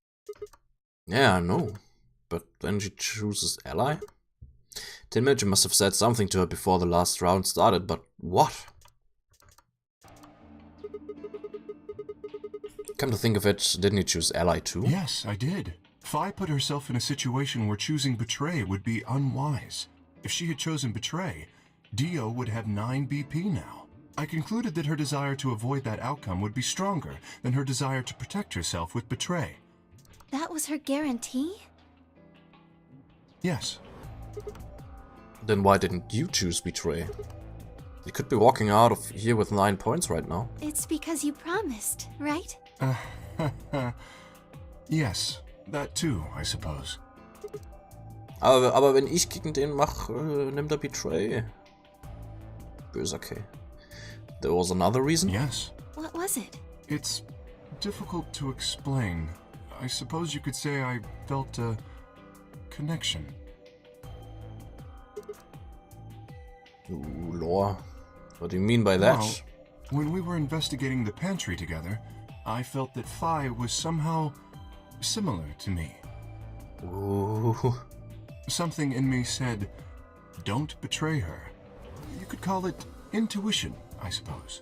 Yeah, I know. But then she chooses Ally? Demiurge must have said something to her before the last round started, but what? Come to think of it, didn't you choose Ally too? Yes, I did. Phi put herself in a situation where choosing Betray would be unwise. If she had chosen betray, Dio would have 9 BP now. I concluded that her desire to avoid that outcome would be stronger than her desire to protect herself with betray. That was her guarantee? Yes. Then why didn't you choose betray? You could be walking out of here with 9 points right now. It's because you promised, right? Yes, that too, I suppose. Aber wenn ich gegen den mache, nimmt er betray. Böser K. There was another reason? Yes. What was it? It's difficult to explain. I suppose you could say I felt a connection. Ooh, lore. What do you mean by that? Well, when we were investigating the pantry together, I felt that Phi was somehow similar to me. Ooh. Something in me said, don't betray her. You could call it intuition, I suppose.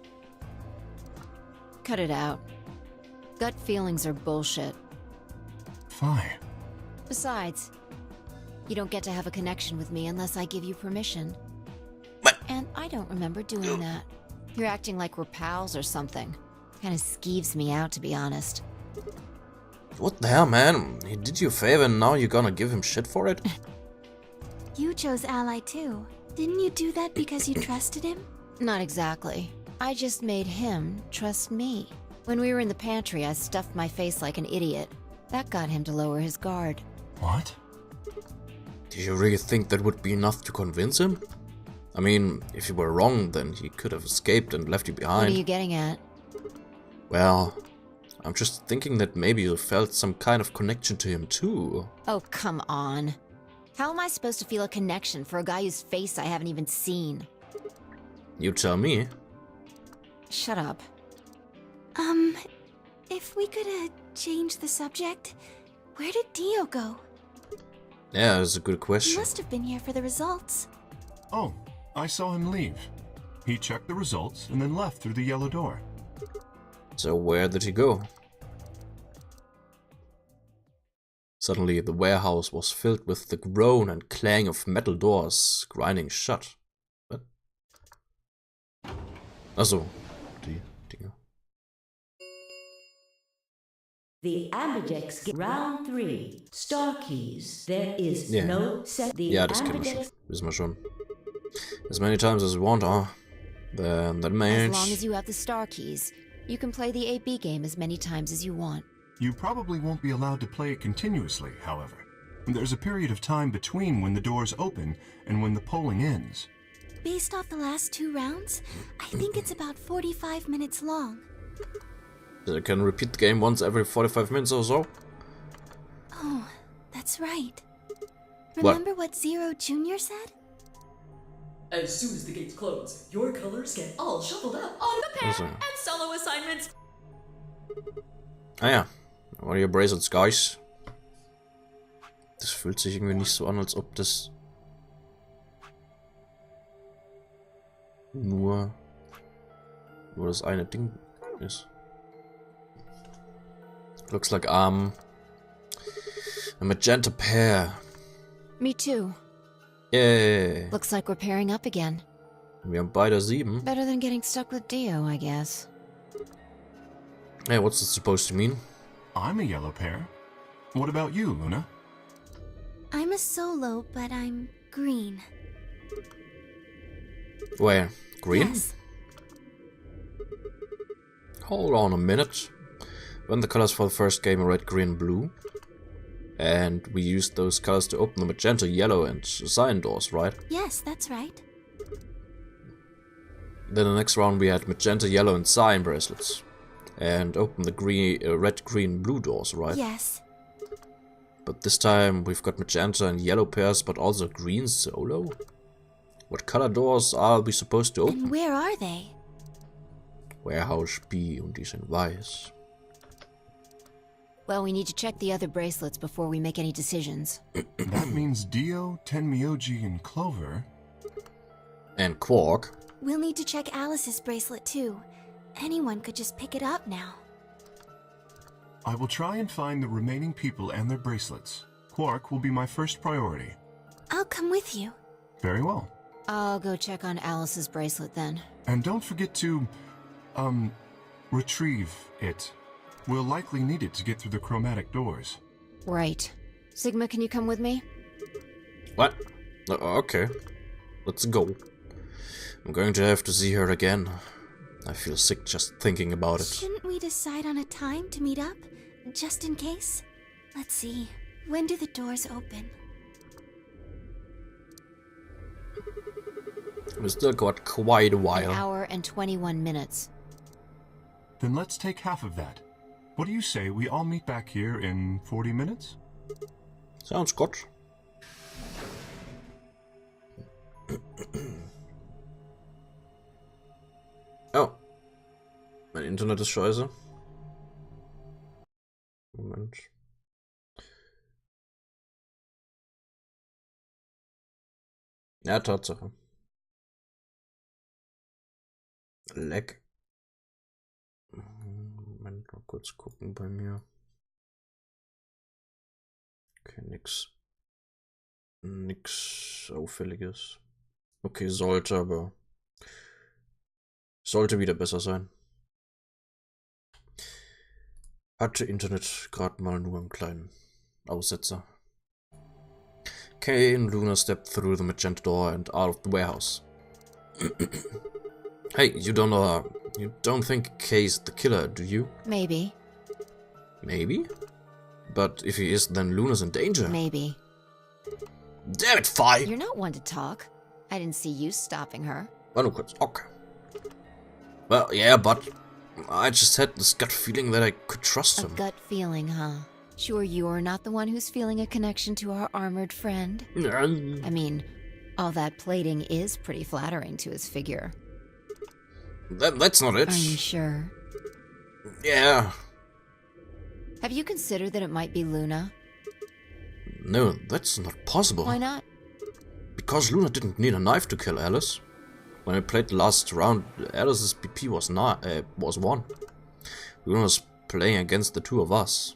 Cut it out. Gut feelings are bullshit. Phi. Besides, you don't get to have a connection with me unless I give you permission. What? And I don't remember doing that. You're acting like we're pals or something. Kinda skeeves me out, to be honest. What the hell, man? He did you a favor and now you're gonna give him shit for it? You chose Ally too. Didn't you do that because you trusted him? Not exactly. I just made him trust me. When we were in the pantry, I stuffed my face like an idiot. That got him to lower his guard. What? Do you really think that would be enough to convince him? I mean, if you were wrong, then he could have escaped and left you behind. What are you getting at? Well, I'm just thinking that maybe you felt some kind of connection to him too. Oh, come on. How am I supposed to feel a connection for a guy whose face I haven't even seen? You tell me. Shut up. If we could, change the subject, where did Dio go? Yeah, that's a good He question. must have been here for the results. Oh, I saw him leave. He checked the results and then left through the yellow door. So where did he go? Suddenly the warehouse was filled with the groan and clang of metal doors grinding shut. What? Achso, die Dinge. The Ambigex round 3. Star keys. There is Yeah. no set. The Ja, das kennen wir schon. Wissen wir schon. As many times as you want, Then that As means... long as you have the star keys, you can play the AB game as many times as you want. You probably won't be allowed to play it continuously, however. There's a period of time between when the doors open and when the polling ends. Based off the last 2 rounds, I think it's about 45 minutes long. You can repeat the game once every 45 minutes or so? Oh, that's right. What? Remember what Zero Jr. said? As soon as the gates close, your colors get all shuffled up on the pair Also. and solo assignments. Ah ja, what are your bracelets, guys? Das fühlt sich irgendwie nicht so an, als ob das nur das eine Ding ist. Looks like a magenta pair. Me too. Yay! Looks like we're pairing up again. Wir haben beide 7. Better than getting stuck with Dio, I guess. Hey, what's it supposed to mean? I'm a yellow pair. What about you, Luna? I'm a solo, but I'm green. Where? Green? Yes. Hold on a minute. When the colors for the first game are red, green, blue. And we used those colors to open the magenta, yellow, and cyan doors, right? Yes, that's right. Then the next round we had magenta, yellow, and cyan bracelets. And opened the green, red, green, blue doors, right? Yes. But this time we've got magenta and yellow pairs, but also green solo? What color doors are we supposed to open? And where are they? Warehouse B und die sind weiß. Well, we need to check the other bracelets before we make any decisions. That means Dio, Tenmyoji, and Clover. And Quark. We'll need to check Alice's bracelet too. Anyone could just pick it up now. I will try and find the remaining people and their bracelets. Quark will be my first priority. I'll come with you. Very well. I'll go check on Alice's bracelet then. And don't forget to, retrieve it. We'll likely need it to get through the chromatic doors. Right. Sigma, can you come with me? What? Okay. Let's go. I'm going to have to see her again. I feel sick just thinking about it. Shouldn't we decide on a time to meet up? Just in case? Let's see. When do the doors open? We still got quite a An while. hour and 21 minutes. Then let's take half of that. What do you say we all meet back here in 40 minutes? Sounds good. Oh. Mein Internet ist scheiße. Moment. Ja, Tatsache. Leck. Moment, mal kurz gucken bei mir. Okay, nix Auffälliges. Okay, sollte wieder besser sein. Hatte Internet gerade mal nur einen kleinen Aussetzer. Kay and Luna stepped through the magenta door and out of the warehouse. Hey, you don't think Kay's the killer, do you? Maybe. Maybe? But if he is, then Luna's in danger. Maybe. Damn it, Fi! You're not one to talk. I didn't see you stopping her. War nur kurz, okay. Well, yeah, but I just had this gut feeling that I could trust A him. gut feeling, huh? Sure you're not the one who's feeling a connection to our armored friend? I mean, all that plating is pretty flattering to his figure. That's not it. Are you sure? Yeah. Have you considered that it might be Luna? No, that's not possible. Why not? Because Luna didn't need a knife to kill Alice. When I played the last round, Alice's BP was 1. Luna was playing against the two of us.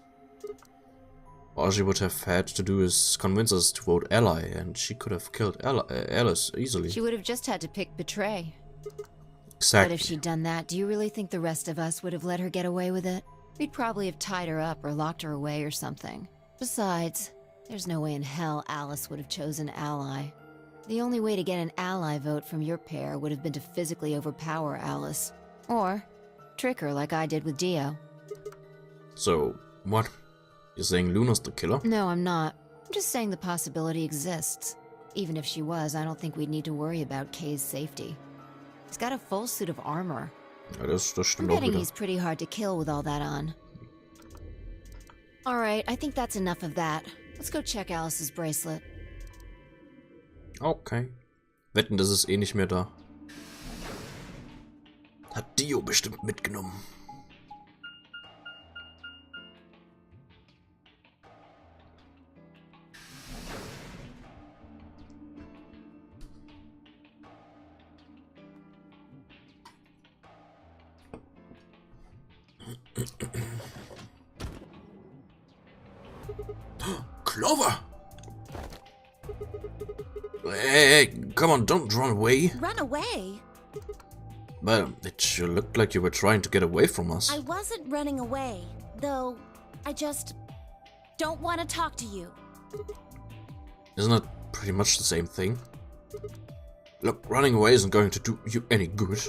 All she would have had to do is convince us to vote ally, and she could have killed Alice easily. She would have just had to pick betray. Exactly. But if she'd done that, do you really think the rest of us would have let her get away with it? We'd probably have tied her up or locked her away or something. Besides, there's no way in hell Alice would have chosen ally. The only way to get an ally vote from your pair would have been to physically overpower Alice. Or trick her like I did with Dio. So, what? You're saying Luna's the killer? No, I'm not. I'm just saying the possibility exists. Even if she was, I don't think we'd need to worry about Kay's safety. He's got a full suit of armor. Ja, das I'm stimmt auch betting wieder. he's pretty hard to kill with all that on. Alright, I think that's enough of that. Let's go check Alice's bracelet. Okay. Wetten, das ist eh nicht mehr da. Hat Dio bestimmt mitgenommen. Clover! Hey, come on, don't run away. Run away? Well, it sure looked like you were trying to get away from us. I wasn't running away, though I just don't want to talk to you. Isn't that pretty much the same thing? Look, running away isn't going to do you any good.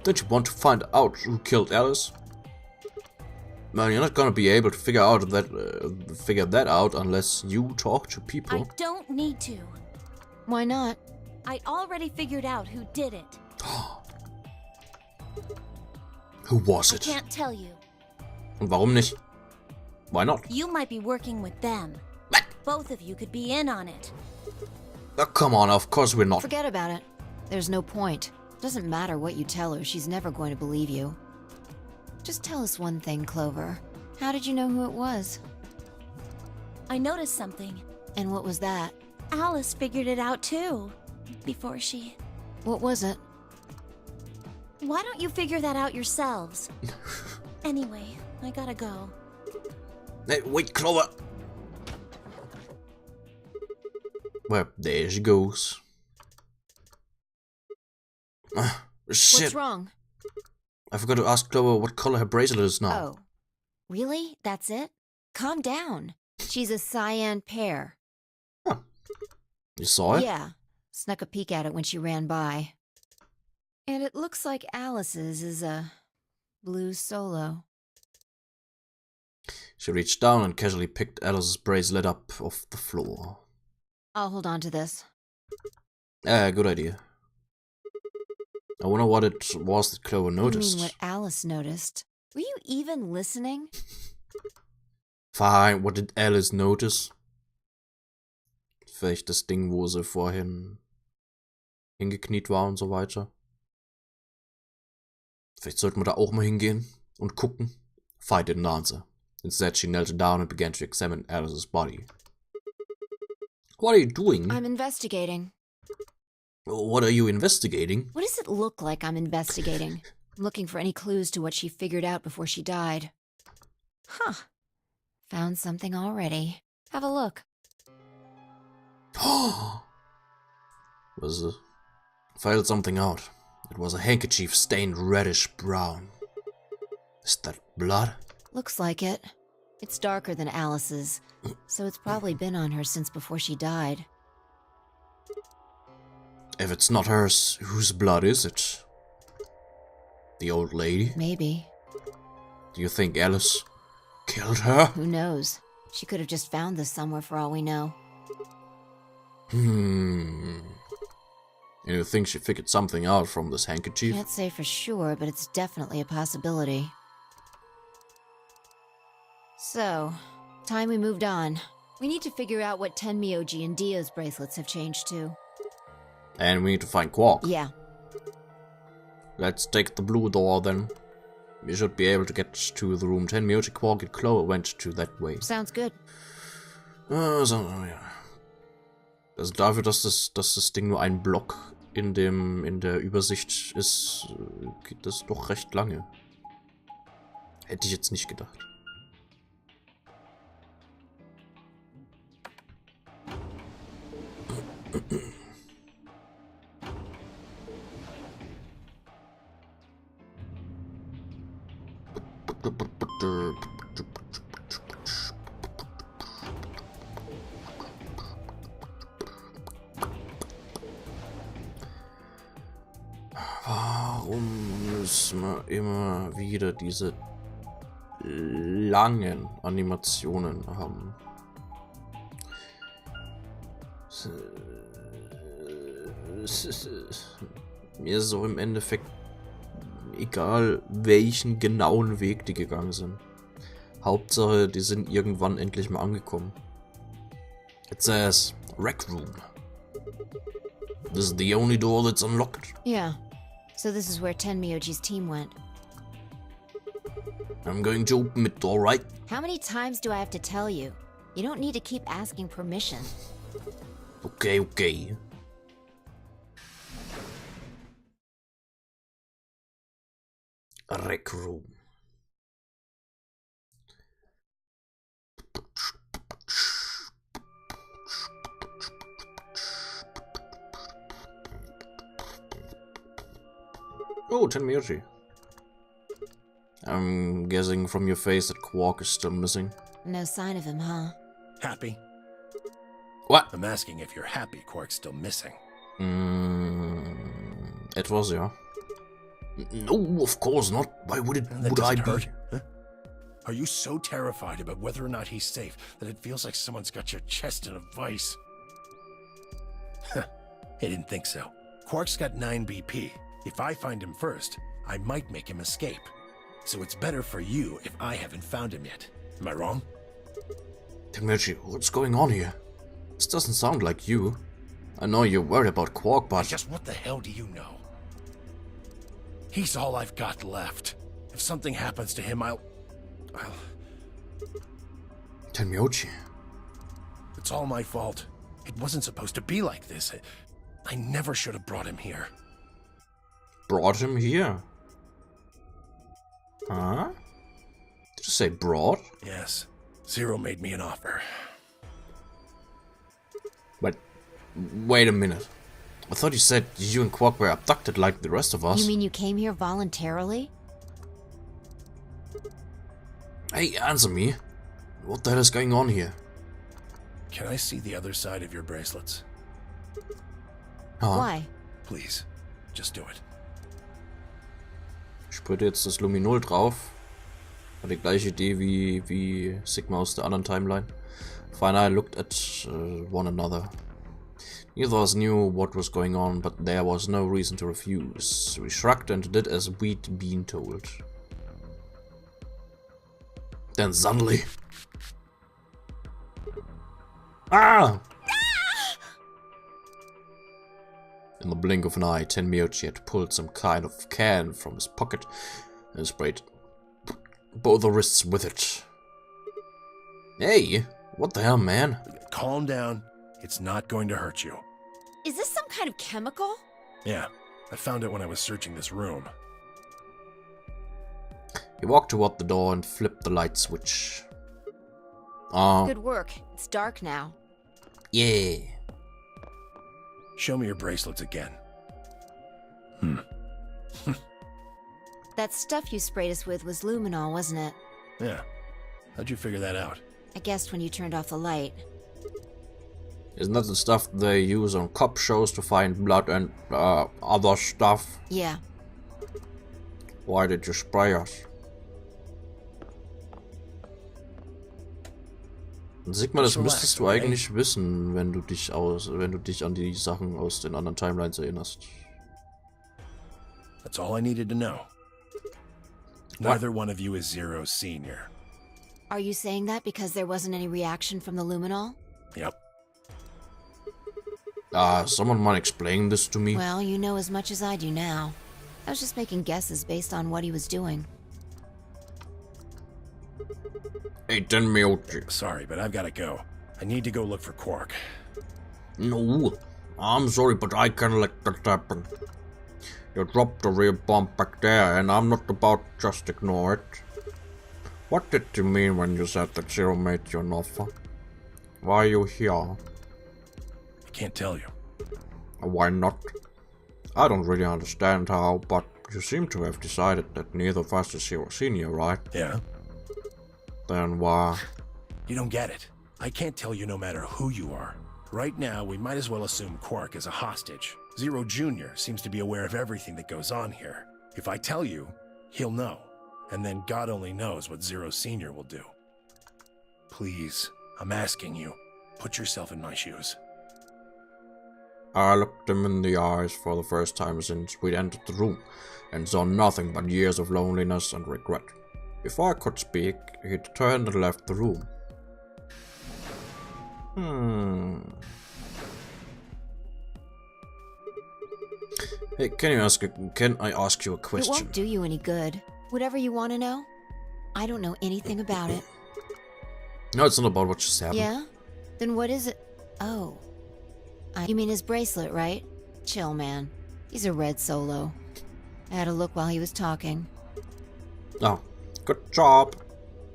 Don't you want to find out who killed Alice? Well, you're not gonna be able to figure that out unless you talk to people. I don't need to. Why not? I already figured out who did it. Who was I it? can't tell you. Und warum nicht? Why not? You might be working with them. What? Both of you could be in on it. Oh, come on, of course we're not. Forget about it. There's no point. Doesn't matter what you tell her, she's never going to believe you. Just tell us one thing, Clover. How did you know who it was? I noticed something. And what was that? Alice figured it out too. Before she... What was it? Why don't you figure that out yourselves? Anyway, I gotta go. Hey, wait, Clover! Well, there she goes. Shit. What's wrong? I forgot to ask Clover what color her bracelet is now. Oh. Really? That's it? Calm down. She's a cyan pear. Huh. You saw it? Yeah. Snuck a peek at it when she ran by. And it looks like Alice's is a blue solo. She reached down and casually picked Alice's bracelet up off the floor. I'll hold on to this. Good idea. I wonder what it was that Clover noticed. You mean what Alice noticed? Were you even listening? Fine, what did Alice notice? Vielleicht das Ding, wo sie vorhin hingekniet war und so weiter. Vielleicht sollten wir da auch mal hingehen und gucken. Fight didn't answer. Instead, she knelt down and began to examine Alice's body. What are you doing? I'm investigating. What are you investigating? What does it look like I'm investigating? I'm looking for any clues to what she figured out before she died. Huh. Found something already. Have a look. Filed something out. It was a handkerchief stained reddish brown. Is that blood? Looks like it. It's darker than Alice's, so it's probably been on her since before she died. If it's not hers, whose blood is it? The old lady? Maybe. Do you think Alice killed her? Who knows? She could have just found this somewhere for all we know. And you think she figured something out from this handkerchief? Can't say for sure, but it's definitely a possibility. So, time we moved on. We need to figure out what Tenmyoji and Dio's bracelets have changed to. And we need to find Quark. Yeah. Let's take the blue door then. We should be able to get to the room Tenmyoji, Quark and Clover went to that way. Sounds good. Ja. Also dafür, dass das Ding nur ein Block in der Übersicht ist, geht das doch recht lange. Hätte ich jetzt nicht gedacht. Warum müssen wir immer wieder diese langen Animationen haben? Mir ist so im Endeffekt egal, welchen genauen Weg die gegangen sind. Hauptsache, die sind irgendwann endlich mal angekommen. It says Rec Room. This is the only door that's unlocked. Yeah. So this is where Tenmyoji's team went. I'm going to open it, all right? How many times do I have to tell you? You don't need to keep asking permission. Okay. Rec Room. Oh, Tenmyoji. I'm guessing from your face that Quark is still missing. No sign of him, huh? Happy? What? I'm asking if you're happy Quark's still missing. It was, yeah. No, of course not. Why would it? That Would I doesn't be? hurt? Huh? Are you so terrified about whether or not he's safe that it feels like someone's got your chest in a vice? Huh. I didn't think so. Quark's got 9 BP. If I find him first, I might make him escape. So it's better for you if I haven't found him yet. Am I wrong? Tenmyoji, what's going on here? This doesn't sound like you. I know you're worried about Quark, but... Just what the hell do you know? He's all I've got left. If something happens to him, I'll... Tenmyoji. It's all my fault. It wasn't supposed to be like this. I never should have brought him here. Brought him here? Huh? Did you say brought? Yes. Zero made me an offer. But wait a minute. I thought you said you and Quark were abducted like the rest of us. You mean you came here voluntarily? Hey, answer me. What the hell is going on here? Can I see the other side of your bracelets? Huh. Why? Please, just do it. Ich sprühe jetzt das Luminol drauf. Hat die gleiche Idee wie Sigma aus der anderen Timeline. Finally, I looked at one another. Neither of us knew what was going on, but there was no reason to refuse. We shrugged and did as we'd been told. Then suddenly... Ah! In the blink of an eye, Tenmyoji had pulled some kind of can from his pocket and sprayed both the wrists with it. Hey, what the hell, man? Calm down. It's not going to hurt you. Is this some kind of chemical? Yeah, I found it when I was searching this room. He walked toward the door and flipped the light switch. Good work. It's dark now. Yeah. Show me your bracelets again. That stuff you sprayed us with was luminol, wasn't it? Yeah. How'd you figure that out? I guessed when you turned off the light. Isn't that the stuff they use on cop shows to find blood and other stuff? Yeah. Why did you spray us? Sigma, das müsstest du eigentlich wissen, wenn du dich an die Sachen aus den anderen Timelines erinnerst. That's all I needed to know. Neither one of you is Zero Senior. Are you saying that because there wasn't any reaction from the luminol? Yep. Someone might explain this to me? Well, you know as much as I do now. I was just making guesses based on what he was doing. Hey, Tenmyoji. Sorry, but I've got to go. I need to go look for Quark. No, I'm sorry, but I can't let that happen. You dropped the real bomb back there, and I'm not about to just ignore it. What did you mean when you said that Zero made you an offer? Why are you here? I can't tell you. Why not? I don't really understand how, but you seem to have decided that neither of us is Zero Senior, right? Yeah. Then why? You don't get it. I can't tell you no matter who you are. Right now, we might as well assume Quark is a hostage. Zero Jr. seems to be aware of everything that goes on here. If I tell you, he'll know. And then God only knows what Zero Senior will do. Please, I'm asking you, put yourself in my shoes. I looked him in the eyes for the first time since we'd entered the room, and saw nothing but years of loneliness and regret. Before I could speak, he'd turned and left the room. Hey, can I ask you a question? It won't do you any good. Whatever you want to know, I don't know anything about it. No, it's not about what just happened. Yeah? Then what is it? Oh. You mean his bracelet, right? Chill, man. He's a red solo. I had a look while he was talking. Oh, good job.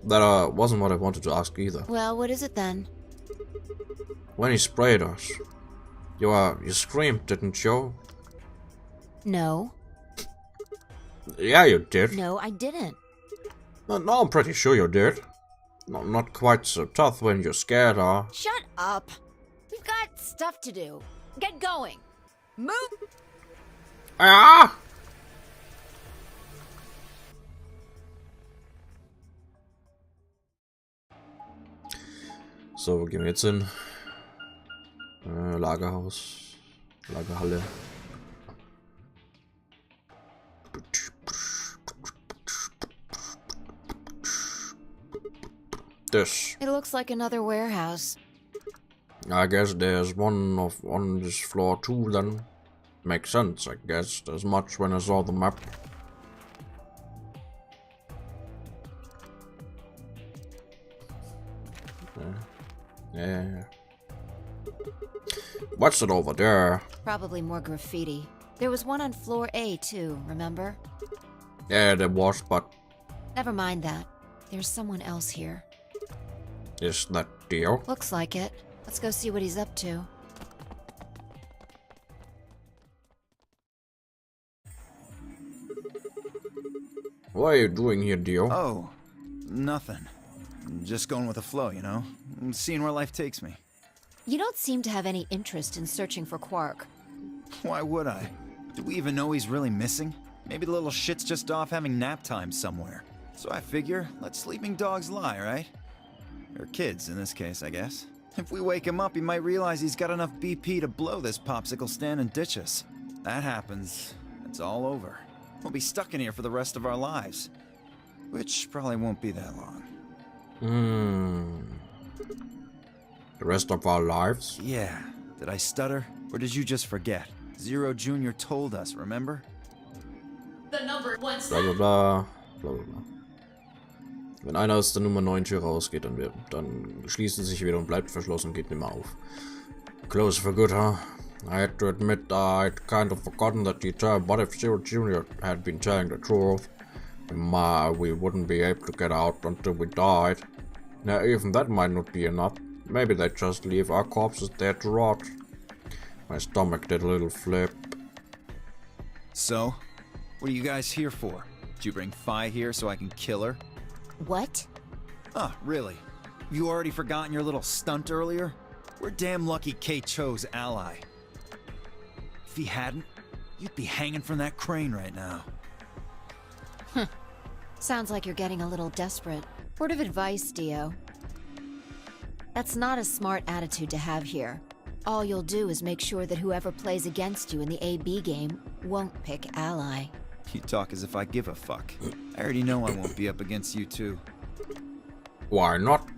That wasn't what I wanted to ask either. Well, what is it then? When he sprayed us, you screamed, didn't you? No. Yeah, you did. No, I didn't. No, I'm pretty sure you did. No, not quite so tough when you're scared, huh? Shut up. We've got stuff to do. Get going. Move. Ah! So, wo gehen wir jetzt hin? Lagerhaus. Lagerhalle. This. It looks like another warehouse. I guess there's one on this floor too, then. Makes sense, I guess, as much when I saw the map. Yeah. What's it over there? Probably more graffiti. There was one on floor A too, remember? Yeah, there was, but... Never mind that. There's someone else here. Is that Dio? Looks like it. Let's go see what he's up to. What are you doing here, Dio? Oh, nothing. Just going with the flow, you know? Seeing where life takes me. You don't seem to have any interest in searching for Quark. Why would I? Do we even know he's really missing? Maybe the little shit's just off having nap time somewhere. So I figure, let sleeping dogs lie, right? Or kids, in this case, I guess. If we wake him up, he might realize he's got enough BP to blow this popsicle stand and ditch us. That happens, it's all over. We'll be stuck in here for the rest of our lives. Which probably won't be that long. The rest of our lives? Yeah. Did I stutter? Or did you just forget? Zero Jr. told us, remember? The number one Bla bla bla. Bla bla bla. Wenn einer aus der Nummer 9 Tür rausgeht, dann schließt es sich wieder und bleibt verschlossen und geht nicht mehr auf. Close for good, huh? I had to admit I'd kind of forgotten that detail, but if Zero Jr. had been telling the truth, we wouldn't be able to get out until we died. Now even that might not be enough. Maybe they just leave our corpses there to rot. My stomach did a little flip. So, what are you guys here for? Did you bring Fi here so I can kill her? What? Oh, really? You already forgotten your little stunt earlier? We're damn lucky Kay chose ally. If he hadn't, you'd be hanging from that crane right now. Sounds like you're getting a little desperate. Word of advice, Dio. That's not a smart attitude to have here. All you'll do is make sure that whoever plays against you in the AB game won't pick ally. You talk as if I give a fuck. I already know I won't be up against you two. Why not?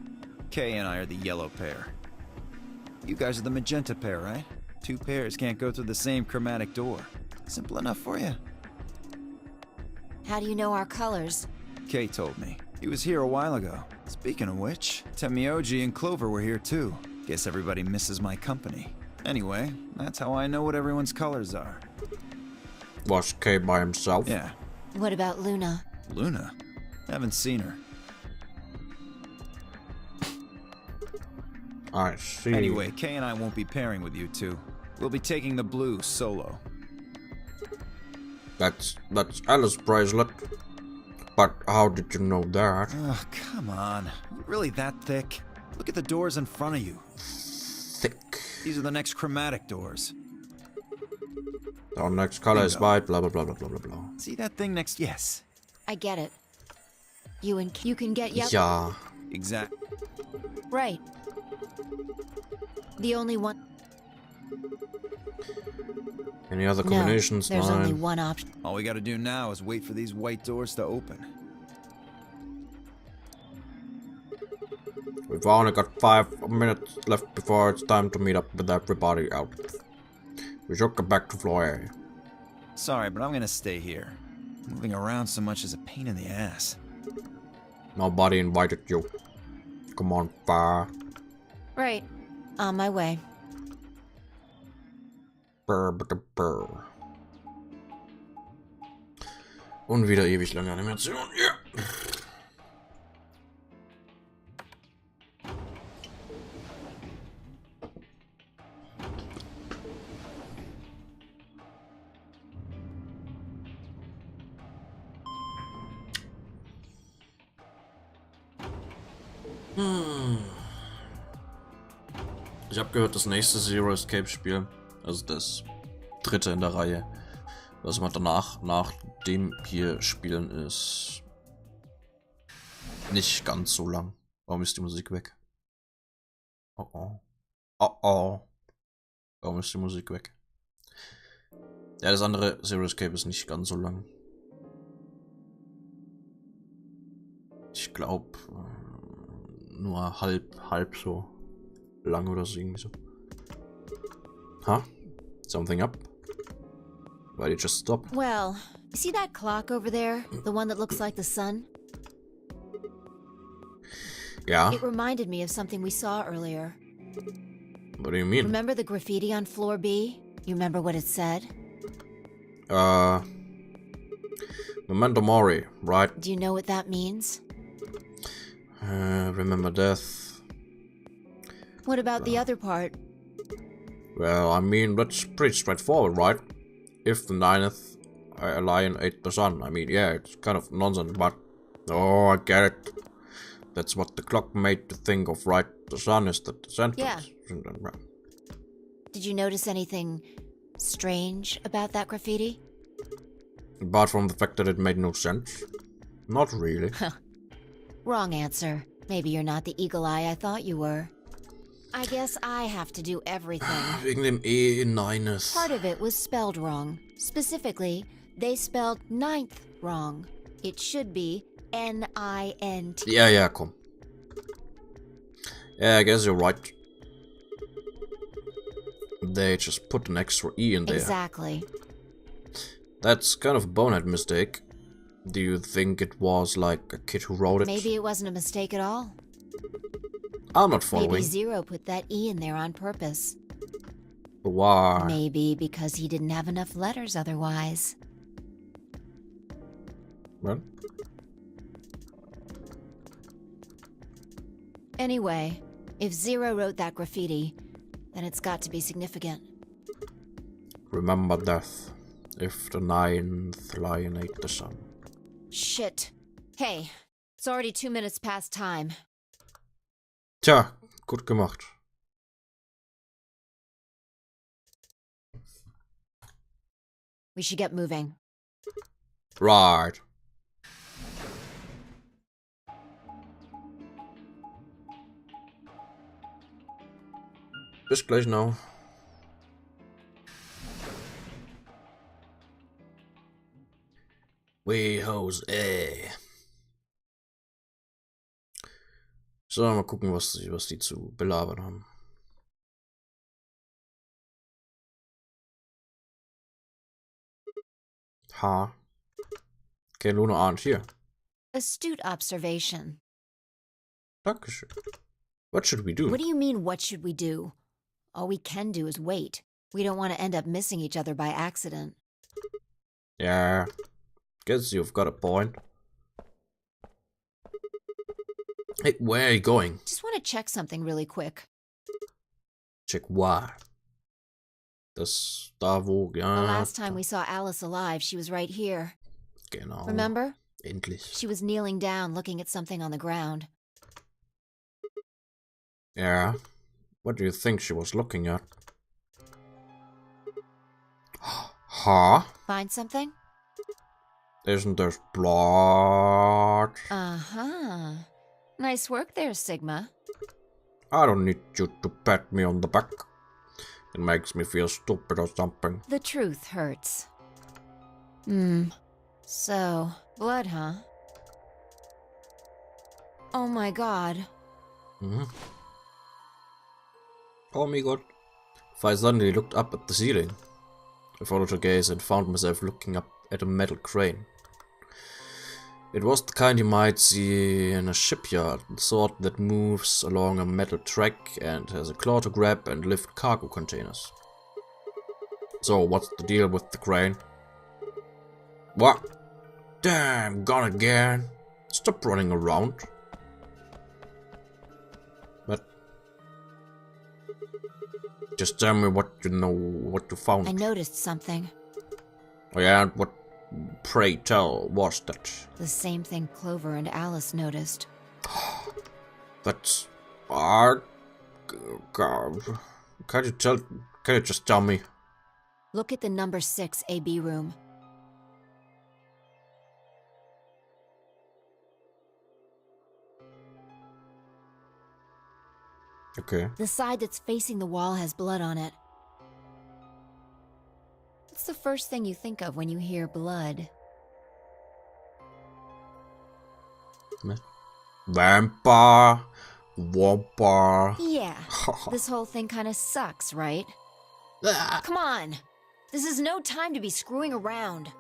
Kay and I are the yellow pair. You guys are the magenta pair, right? Two pairs can't go through the same chromatic door. Simple enough for you. How do you know our colors? Kay told me. He was here a while ago. Speaking of which, Temioji and Clover were here too. Guess everybody misses my company. Anyway, that's how I know what everyone's colors are. Was Kay by himself? Yeah. What about Luna? Luna? Haven't seen her. I see. Anyway, Kay and I won't be pairing with you two. We'll be taking the blue solo. That's Alice bracelet. But how did you know that? Oh, come on. You really that thick? Look at the doors in front of you. Thick. These are the next chromatic doors. Our next color is white, blah blah blah blah blah blah blah. See that thing next? Yes. I get it. You can get yellow. Yeah. Exactly. Right. The only one. Any other combinations? No, there's Nine. only one option. All we gotta do now is wait for these white doors to open. We've only got 5 minutes left before it's time to meet up with everybody out. We should get back to floor A. Sorry, but I'm gonna stay here. Moving around so much is a pain in the ass. Nobody invited you. Come on, Far. Right. On my way. Brr, brr, brr. Und wieder ewig lange Animation. Ja. Ich habe gehört, das nächste Zero Escape Spiel, also das dritte in der Reihe, was wir danach, nach dem hier spielen, ist nicht ganz so lang. Warum ist die Musik weg? Oh oh. Oh oh. Warum ist die Musik weg? Ja, das andere Zero Escape ist nicht ganz so lang. Ich glaube nur halb so lang oder so irgendwie so. Huh? Something up? Why did you just stop? Well, you see that clock over there? The one that looks like the sun? Yeah. It reminded me of something we saw earlier. What do you mean? Remember the graffiti on floor B? You remember what it said? Memento Mori, right? Do you know what that means? Remember death. What about the other part? Well, I mean, that's pretty straightforward, right? If the ninth a lion ate the sun. I mean, yeah, it's kind of nonsense, but... Oh, I get it. That's what the clock made to think of, right? The sun is the center. Yeah. Did you notice anything strange about that graffiti? Apart from the fact that it made no sense. Not really. Wrong answer. Maybe you're not the eagle eye I thought you were. I guess I have to do everything. Wegen dem E in Nines. Part of it was spelled wrong. Specifically, they spelled ninth wrong. It should be N-I-N-T. Yeah, komm. Yeah, I guess you're right. They just put an extra E in there. Exactly. That's kind of a bonehead mistake. Do you think it was like a kid who wrote it? Maybe it wasn't a mistake at all. I'm not following. Maybe Zero put that E in there on purpose. But why? Maybe because he didn't have enough letters otherwise. What? Anyway, if Zero wrote that graffiti, then it's got to be significant. Remember death, if the ninth lion ate the sun. Shit. Hey, it's already 2 minutes past time. Tja, gut gemacht. We should get moving. Right. Bis gleich noch. Wee Jose. So, mal gucken, was die zu belabern haben. Ha. Okay, Luna aren't here. Astute observation. Dankeschön. What should we do? What do you mean, what should we do? All we can do is wait. We don't want to end up missing each other by accident. Yeah. Guess you've got a point. Hey, where are you going? Just want to check something really quick. Check why? Das da wo, ja. The last time we saw Alice alive, she was right here. Genau. Remember? Endlich. She was kneeling down, looking at something on the ground. Yeah. What do you think she was looking at? Huh? Find something? Isn't there blood? Uh-huh. Nice work there, Sigma. I don't need you to pat me on the back. It makes me feel stupid or something. The truth hurts. So, blood, huh? Oh my god. Oh my god. I suddenly looked up at the ceiling. I followed her gaze and found myself looking up at a metal crane. It was the kind you might see in a shipyard, the sort that moves along a metal track and has a claw to grab and lift cargo containers. So, what's the deal with the crane? What? Damn, gone again. Stop running around. But just tell me what you know, what you found. I noticed something. Oh yeah, what, pray tell, was that? The same thing Clover and Alice noticed. That's... God. Can you just tell me? Look at the number 6 AB room. Okay. The side that's facing the wall has blood on it. What's the first thing you think of when you hear blood? Vampire. Vampire. Yeah. This whole thing kind of sucks, right? Come on! This is no time to be screwing around.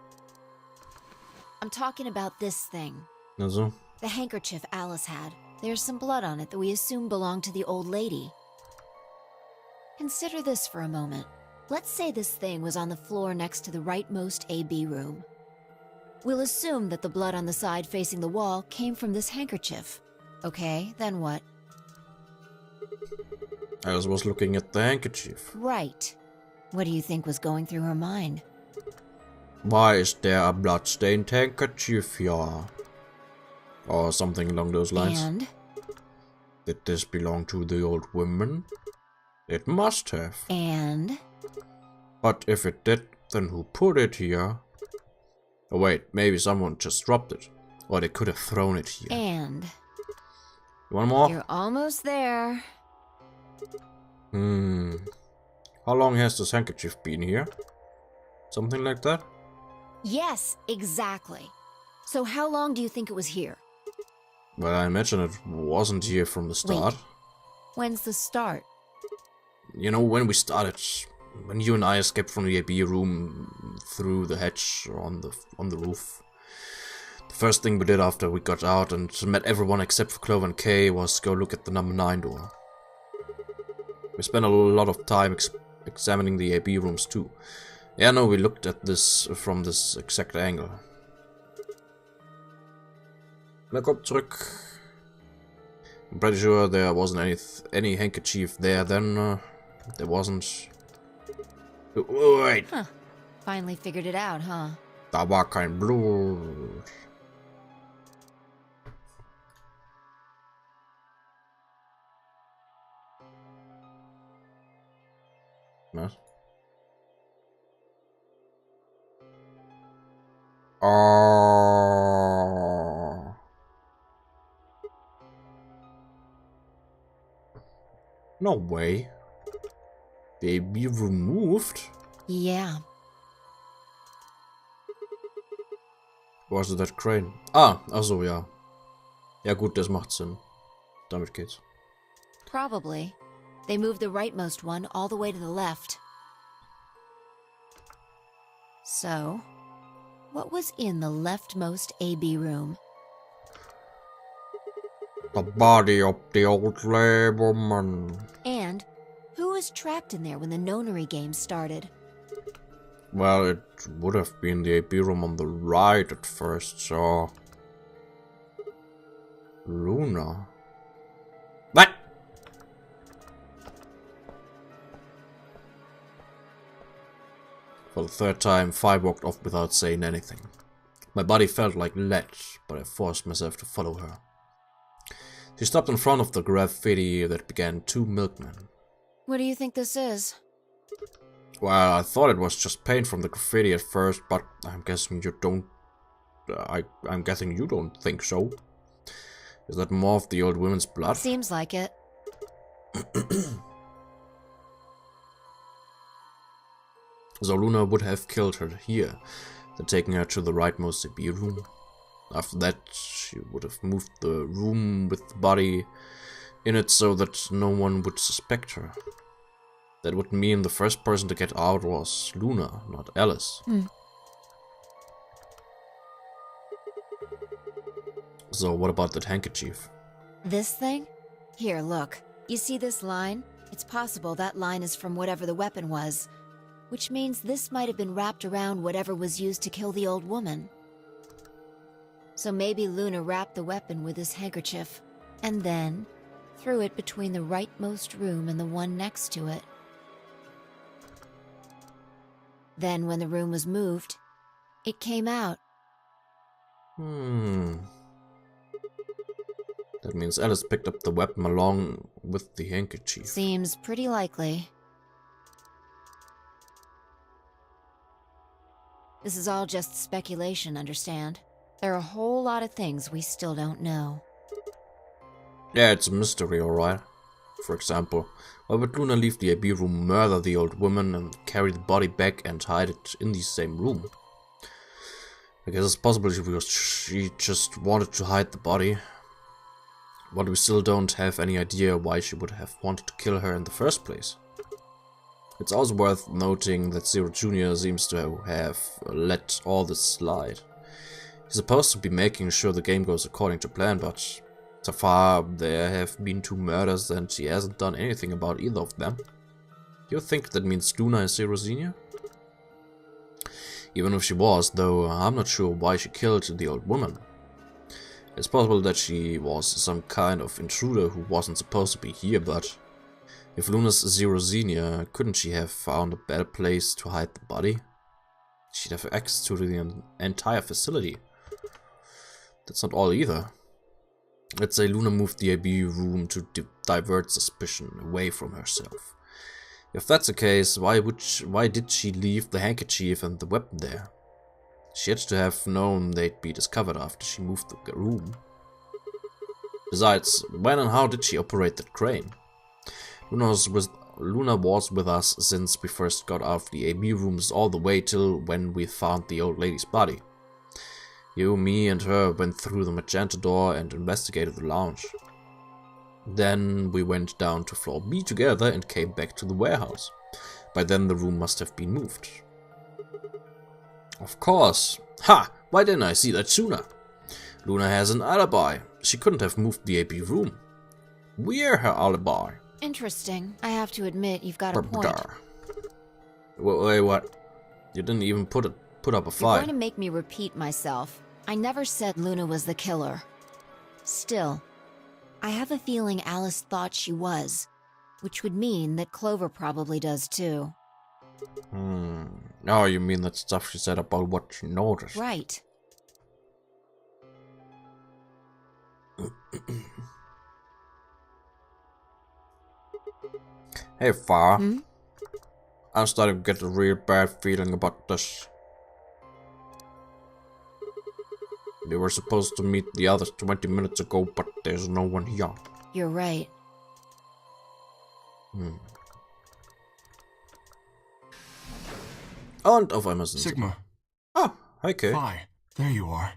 I'm talking about this thing. Also? The handkerchief Alice had. There's some blood on it that we assume belonged to the old lady. Consider this for a moment. Let's say this thing was on the floor next to the rightmost AB room. We'll assume that the blood on the side facing the wall came from this handkerchief. Okay, then what? I was looking at the handkerchief. Right. What do you think was going through her mind? Why is there a blood-stained handkerchief here? Or something along those lines. And? Did this belong to the old woman? It must have. And? But if it did, then who put it here? Oh wait, maybe someone just dropped it. Or they could have thrown it here. And? One more? You're almost there. How long has this handkerchief been here? Something like that? Yes, exactly. So how long do you think it was here? Well, I imagine it wasn't here from the start. Wait. When's the start? You know, when we started, when you and I escaped from the AB room through the hatch on the roof. The first thing we did after we got out and met everyone except for Clover and Kay was go look at the number 9 door. We spent a lot of time examining the AB rooms too. Yeah, no, we looked at this from this exact angle. Na, komm zurück. I'm pretty sure there wasn't any handkerchief there then. There wasn't. Wait. Huh. Finally figured it out, huh? Da war kein Blut. Was? Oh. No way. They be removed? Yeah. Was it that crane? Ah, also ja. Ja gut, das macht Sinn. Damit geht's. Probably. They moved the rightmost one all the way to the left. So, what was in the leftmost AB room? The body of the old woman. And who was trapped in there when the nonary game started? Well, it would have been the AB room on the right at first, so... Luna. What? For the third time, Fi walked off without saying anything. My body felt like lead, but I forced myself to follow her. She stopped in front of the graffiti that began 2 milkmen. What do you think this is? Well, I thought it was just paint from the graffiti at first, but I'm guessing you don't... I'm guessing you don't think so. Is that more of the old woman's blood? Seems like it. So Luna would have killed her here, then taken her to the rightmost AB room. After that, she would have moved the room with the body in it so that no one would suspect her. That would mean the first person to get out was Luna, not Alice. So what about that handkerchief? This thing? Here, look. You see this line? It's possible that line is from whatever the weapon was, which means this might have been wrapped around whatever was used to kill the old woman. So maybe Luna wrapped the weapon with this handkerchief, and then threw it between the rightmost room and the one next to it. Then when the room was moved, it came out. That means Alice picked up the weapon along with the handkerchief. Seems pretty likely. This is all just speculation, understand? There are a whole lot of things we still don't know. Yeah, it's a mystery, alright. For example, why would Luna leave the AB room, murder the old woman, and carry the body back and hide it in the same room? I guess it's possible because she just wanted to hide the body. But we still don't have any idea why she would have wanted to kill her in the first place. It's also worth noting that Zero Jr. seems to have let all this slide. He's supposed to be making sure the game goes according to plan, but so far there have been 2 murders and he hasn't done anything about either of them. You think that means Luna is Zero Senior? Even if she was, though, I'm not sure why she killed the old woman. It's possible that she was some kind of intruder who wasn't supposed to be here, but if Luna's Zero Senior, couldn't she have found a better place to hide the body? She'd have access to the entire facility. That's not all either. Let's say Luna moved the AB room to divert suspicion away from herself. If that's the case, why did she leave the handkerchief and the weapon there? She had to have known they'd be discovered after she moved the room. Besides, when and how did she operate that crane? Luna was with us since we first got out of the AB rooms all the way till when we found the old lady's body. You, me, and her went through the magenta door and investigated the lounge. Then we went down to floor B together and came back to the warehouse. By then the room must have been moved. Of course. Ha! Why didn't I see that sooner? Luna has an alibi. She couldn't have moved the AB room. We're her alibi. Interesting. I have to admit, you've got a point. Wait, what? You didn't even put up a You're fight. going to make me repeat myself. I never said Luna was the killer. Still, I have a feeling Alice thought she was, which would mean that Clover probably does too. Oh, you mean that stuff she said about what she noticed? Right. Hey, Farah. I'm starting to get a real bad feeling about this. They were supposed to meet the others 20 minutes ago, but there's no one here. You're right. And auf einmal sind Sigma. Ah, hi, Kay. Phi, there you are.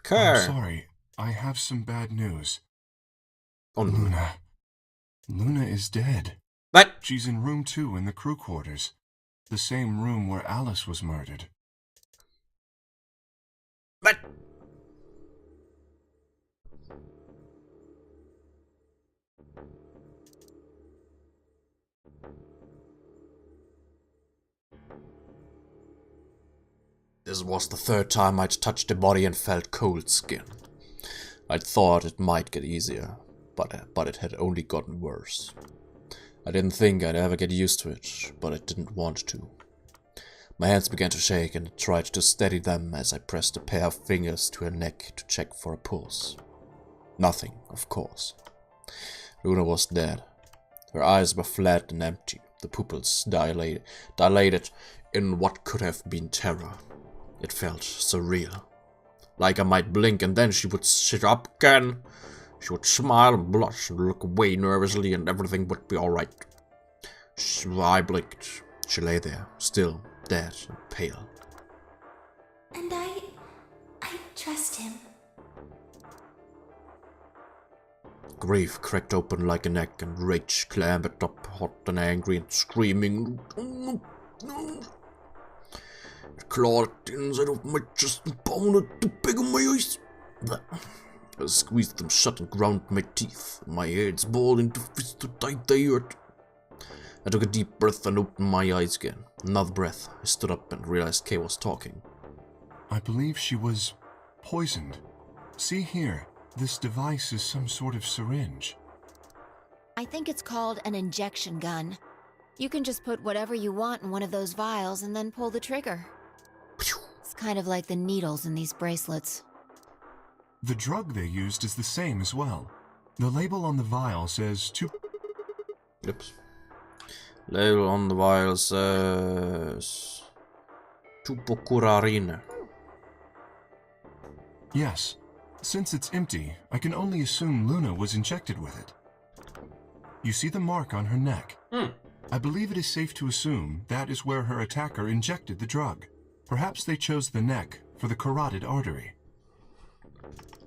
Kay. I'm sorry, I have some bad news. Oh, no. Luna. Luna is dead. What? She's in room 2 in the crew quarters. The same room where Alice was murdered. What? This was the third time I'd touched the body and felt cold skin. I'd thought it might get easier, but it had only gotten worse. I didn't think I'd ever get used to it, but I didn't want to. My hands began to shake and I tried to steady them as I pressed a pair of fingers to her neck to check for a pulse. Nothing, of course. Luna was dead. Her eyes were flat and empty, the pupils dilated in what could have been terror. It felt surreal. Like I might blink and then she would sit up again. She would smile and blush and look away nervously and everything would be alright. I blinked. She lay there, still, dead and pale. And I trust him. Grief cracked open like an egg and rage clambered up hot and angry and screaming. It clawed inside of my chest and pounded the back of my eyes. I squeezed them shut and ground my teeth. My heads balled into fists so tight they hurt. I took a deep breath and opened my eyes again. Another breath. I stood up and realized Kay was talking. I believe she was poisoned. See here, this device is some sort of syringe. I think it's called an injection gun. You can just put whatever you want in one of those vials and then pull the trigger. It's kind of like the needles in these bracelets. The drug they used is the same as well. The label on the vial says Oops. Label on the vial says Tupocurarine. Yes. Since it's empty, I can only assume Luna was injected with it. You see the mark on her neck? I believe it is safe to assume that is where her attacker injected the drug. Perhaps they chose the neck for the carotid artery.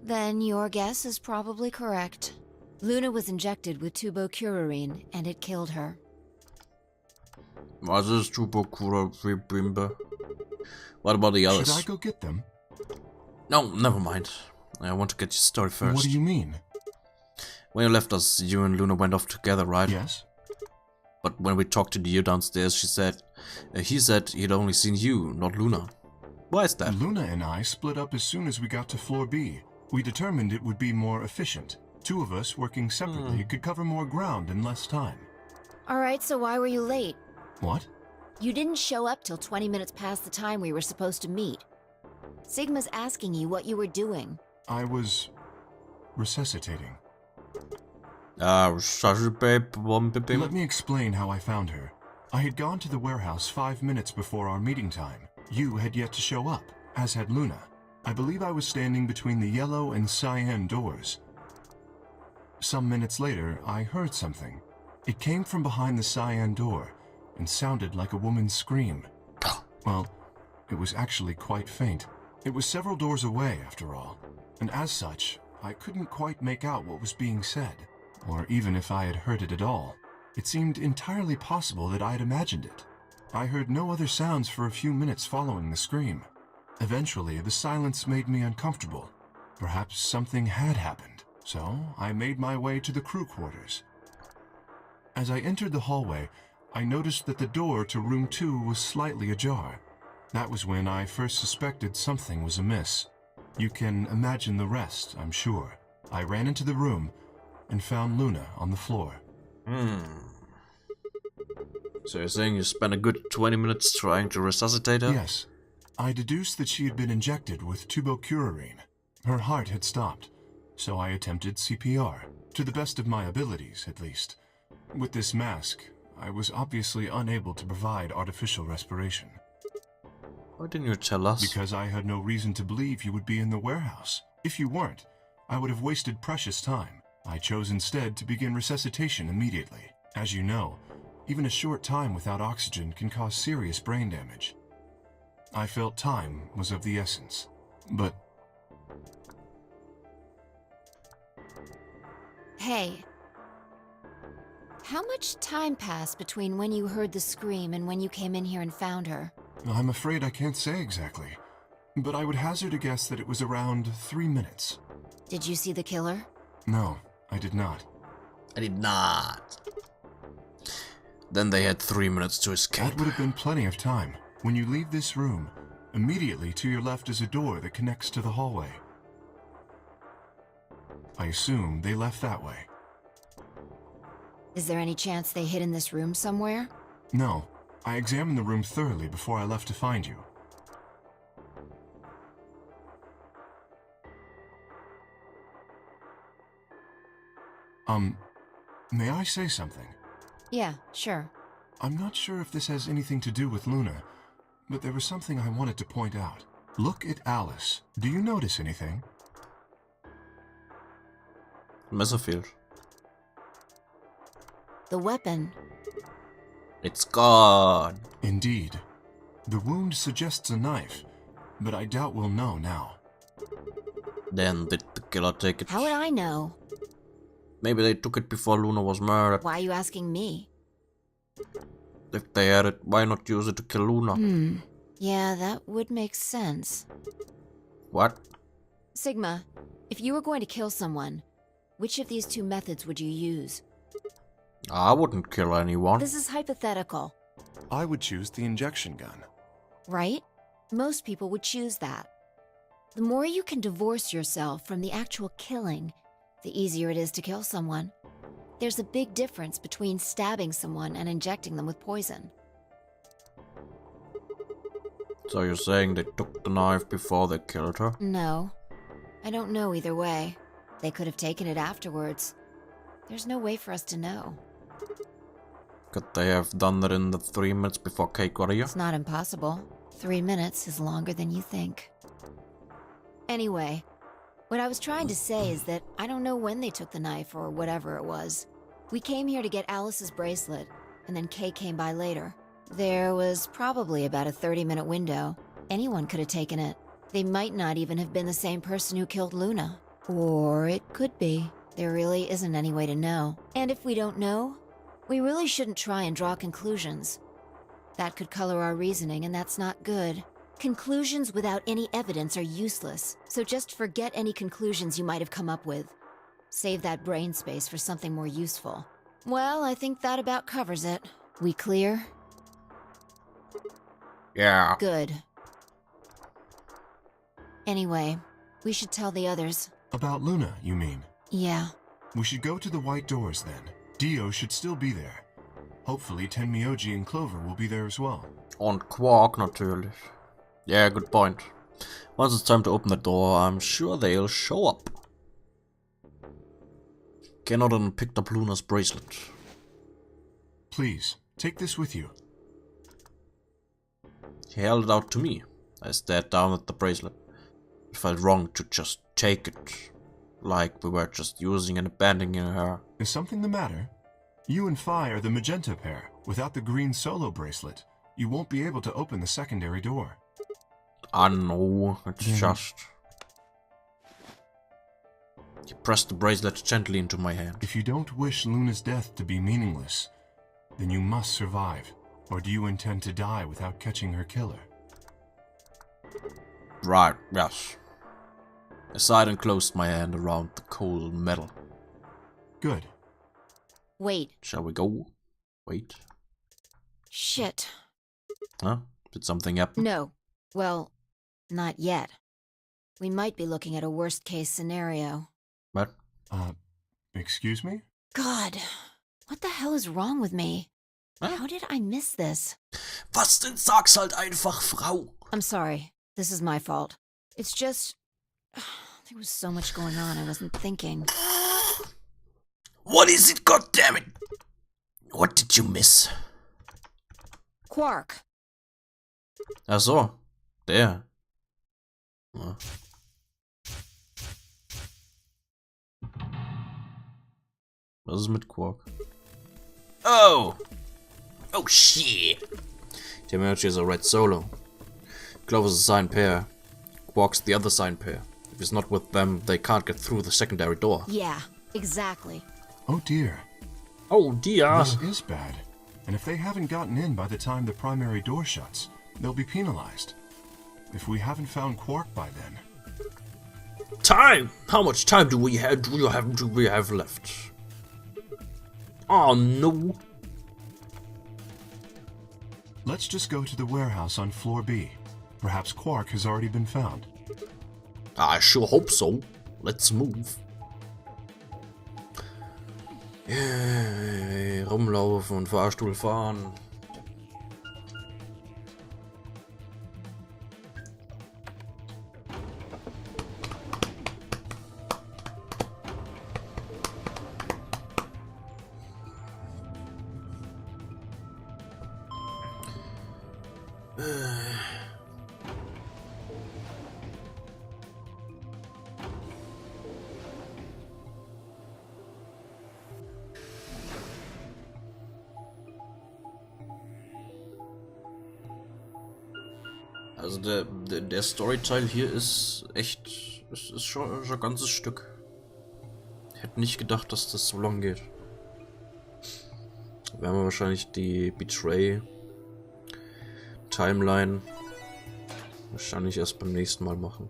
Then your guess is probably correct. Luna was injected with tubocurarine, and it killed her. Was ist Tupocurarine? What about the others? Should I go get them? No, never mind. I want to get your story first. What do you mean? When you left us, you and Luna went off together, right? Yes. But when we talked to you downstairs, he said he'd only seen you, not Luna. Why is that? Luna and I split up as soon as we got to floor B. We determined it would be more efficient. Two of us working separately could cover more ground in less time. Alright, so why were you late? What? You didn't show up till 20 minutes past the time we were supposed to meet. Sigma's asking you what you were doing. I was resuscitating. Let Let me explain how I found her. I had gone to the warehouse 5 minutes before our meeting time. You had yet to show up, as had Luna. I believe I was standing between the yellow and cyan doors. Some minutes later, I heard something. It came from behind the cyan door and sounded like a woman's scream. Well, it was actually quite faint. It was several doors away, after all, and as such, I couldn't quite make out what was being said, or even if I had heard it at all. It seemed entirely possible that I had imagined it. I heard no other sounds for a few minutes following the scream. Eventually, the silence made me uncomfortable. Perhaps something had happened, so I made my way to the crew quarters. As I entered the hallway, I noticed that the door to room 2 was slightly ajar. That was when I first suspected something was amiss. You can imagine the rest, I'm sure. I ran into the room and found Luna on the floor. So you're saying you spent a good 20 minutes trying to resuscitate her? Yes. I deduced that she had been injected with tubocurarine. Her heart had stopped, so I attempted CPR, to the best of my abilities, at least. With this mask, I was obviously unable to provide artificial respiration. Why didn't you tell us? Because I had no reason to believe you would be in the warehouse. If you weren't, I would have wasted precious time. I chose instead to begin resuscitation immediately. As you know, even a short time without oxygen can cause serious brain damage. I felt time was of the essence, but... Hey. How much time passed between when you heard the scream and when you came in here and found her? I'm afraid I can't say exactly, but I would hazard a guess that it was around 3 minutes. Did you see the killer? No, I did not. I did not. Then they had 3 minutes to escape. That would have been plenty of time. When you leave this room, immediately to your left is a door that connects to the hallway. I assume they left that way. Is there any chance they hid in this room somewhere? No, I examined the room thoroughly before I left to find you. May I say something? Yeah, sure. I'm not sure if this has anything to do with Luna, but there was something I wanted to point out. Look at Alice. Do you notice anything? Messerfield. The weapon. It's gone. Indeed. The wound suggests a knife, but I doubt we'll know now. Then did the killer take it? How would I know? Maybe they took it before Luna was murdered. Why are you asking me? If they had it, why not use it to kill Luna? Yeah, that would make sense. What? Sigma, if you were going to kill someone, which of these two methods would you use? I wouldn't kill anyone. This is hypothetical. I would choose the injection gun. Right? Most people would choose that. The more you can divorce yourself from the actual killing, the easier it is to kill someone. There's a big difference between stabbing someone and injecting them with poison. So you're saying they took the knife before they killed her? No. I don't know either way. They could have taken it afterwards. There's no way for us to know. Could they have done that in the 3 minutes before Kate got here? It's not impossible. 3 minutes is longer than you think. Anyway, what I was trying to say is that I don't know when they took the knife or whatever it was. We came here to get Alice's bracelet, and then Kay came by later. There was probably about a 30-minute window. Anyone could have taken it. They might not even have been the same person who killed Luna. Or it could be. There really isn't any way to know. And if we don't know, we really shouldn't try and draw conclusions. That could color our reasoning, and that's not good. Conclusions without any evidence are useless, so just forget any conclusions you might have come up with. Save that brain space for something more useful. Well, I think that about covers it. We clear? Yeah. Good. Anyway, we should tell the others. About Luna, you mean? Yeah. We should go to the white doors then. Dio should still be there. Hopefully Tenmyoji and Clover will be there as well. Und Quark natürlich. Yeah, good point. Once it's time to open the door, I'm sure they'll show up. Cannot unpick up Luna's bracelet. Please, take this with you. He held it out to me. I stared down at the bracelet. It felt wrong to just take it. Like we were just using and abandoning her. Is something the matter? You and Phi are the magenta pair. Without the green solo bracelet, you won't be able to open the secondary door. I know, it's just... He pressed the bracelet gently into my hand. If you don't wish Luna's death to be meaningless, then you must survive. Or do you intend to die without catching her killer? Right, yes. I sighed and closed my hand around the cold metal. Good. Wait. Shall we go? Wait. Shit. Huh? Did something happen? No. Well, not yet. We might be looking at a worst-case scenario. What? Excuse me? God, what the hell is wrong with me? Huh? How did I miss this? Was denn? Sag's halt einfach, Frau. I'm sorry. This is my fault. It's just... there was so much going on, I wasn't thinking. What is it, goddammit? What did you miss? Quark. Ach so, der. Ja. Was ist mit Quark? Oh! Oh shit! Tenmyoji is a red solo. Clover's a signed pair. Quark's the other signed pair. If he's not with them, they can't get through the secondary door. Yeah, exactly. Oh dear. Oh dear! This is bad. And if they haven't gotten in by the time the primary door shuts, they'll be penalized. If we haven't found Quark by then... Time! How much time do we have left? Oh no! Let's just go to the warehouse on floor B. Perhaps Quark has already been found. I sure hope so. Let's move. Rumlaufen und Fahrstuhl fahren. Also der Storyteil hier ist echt, ist schon ein ganzes Stück. Ich hätte nicht gedacht, dass das so lang geht. Werden wir wahrscheinlich die Betray Timeline wahrscheinlich erst beim nächsten Mal machen.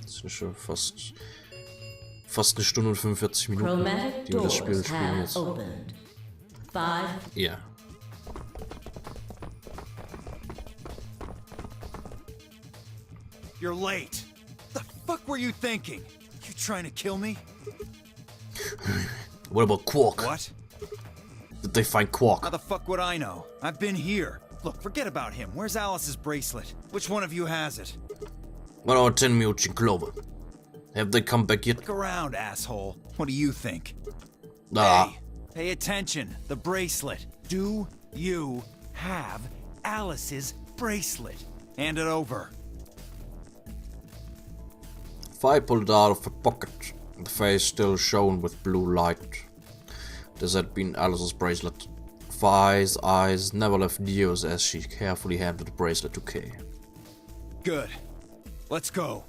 Das sind schon fast eine Stunde und 45 Minuten, die wir das Spiel spielen jetzt. Ja. You're late. The fuck were you thinking? You trying to kill me? What about Quark? What? Did they find Quark? How the fuck would I know? I've been here. Look, forget about him. Where's Alice's bracelet? Which one of you has it? What about Tenmyoji and Clover? Have they come back yet? Look around, asshole. What do you think? Ah. Hey, pay attention. The bracelet. Do you have Alice's bracelet? Hand it over. Phi pulled it out of her pocket. The face still shone with blue light. This had been Alice's bracelet. Phi's eyes never left Neo's as she carefully handed the bracelet to Kay. Good. Let's go.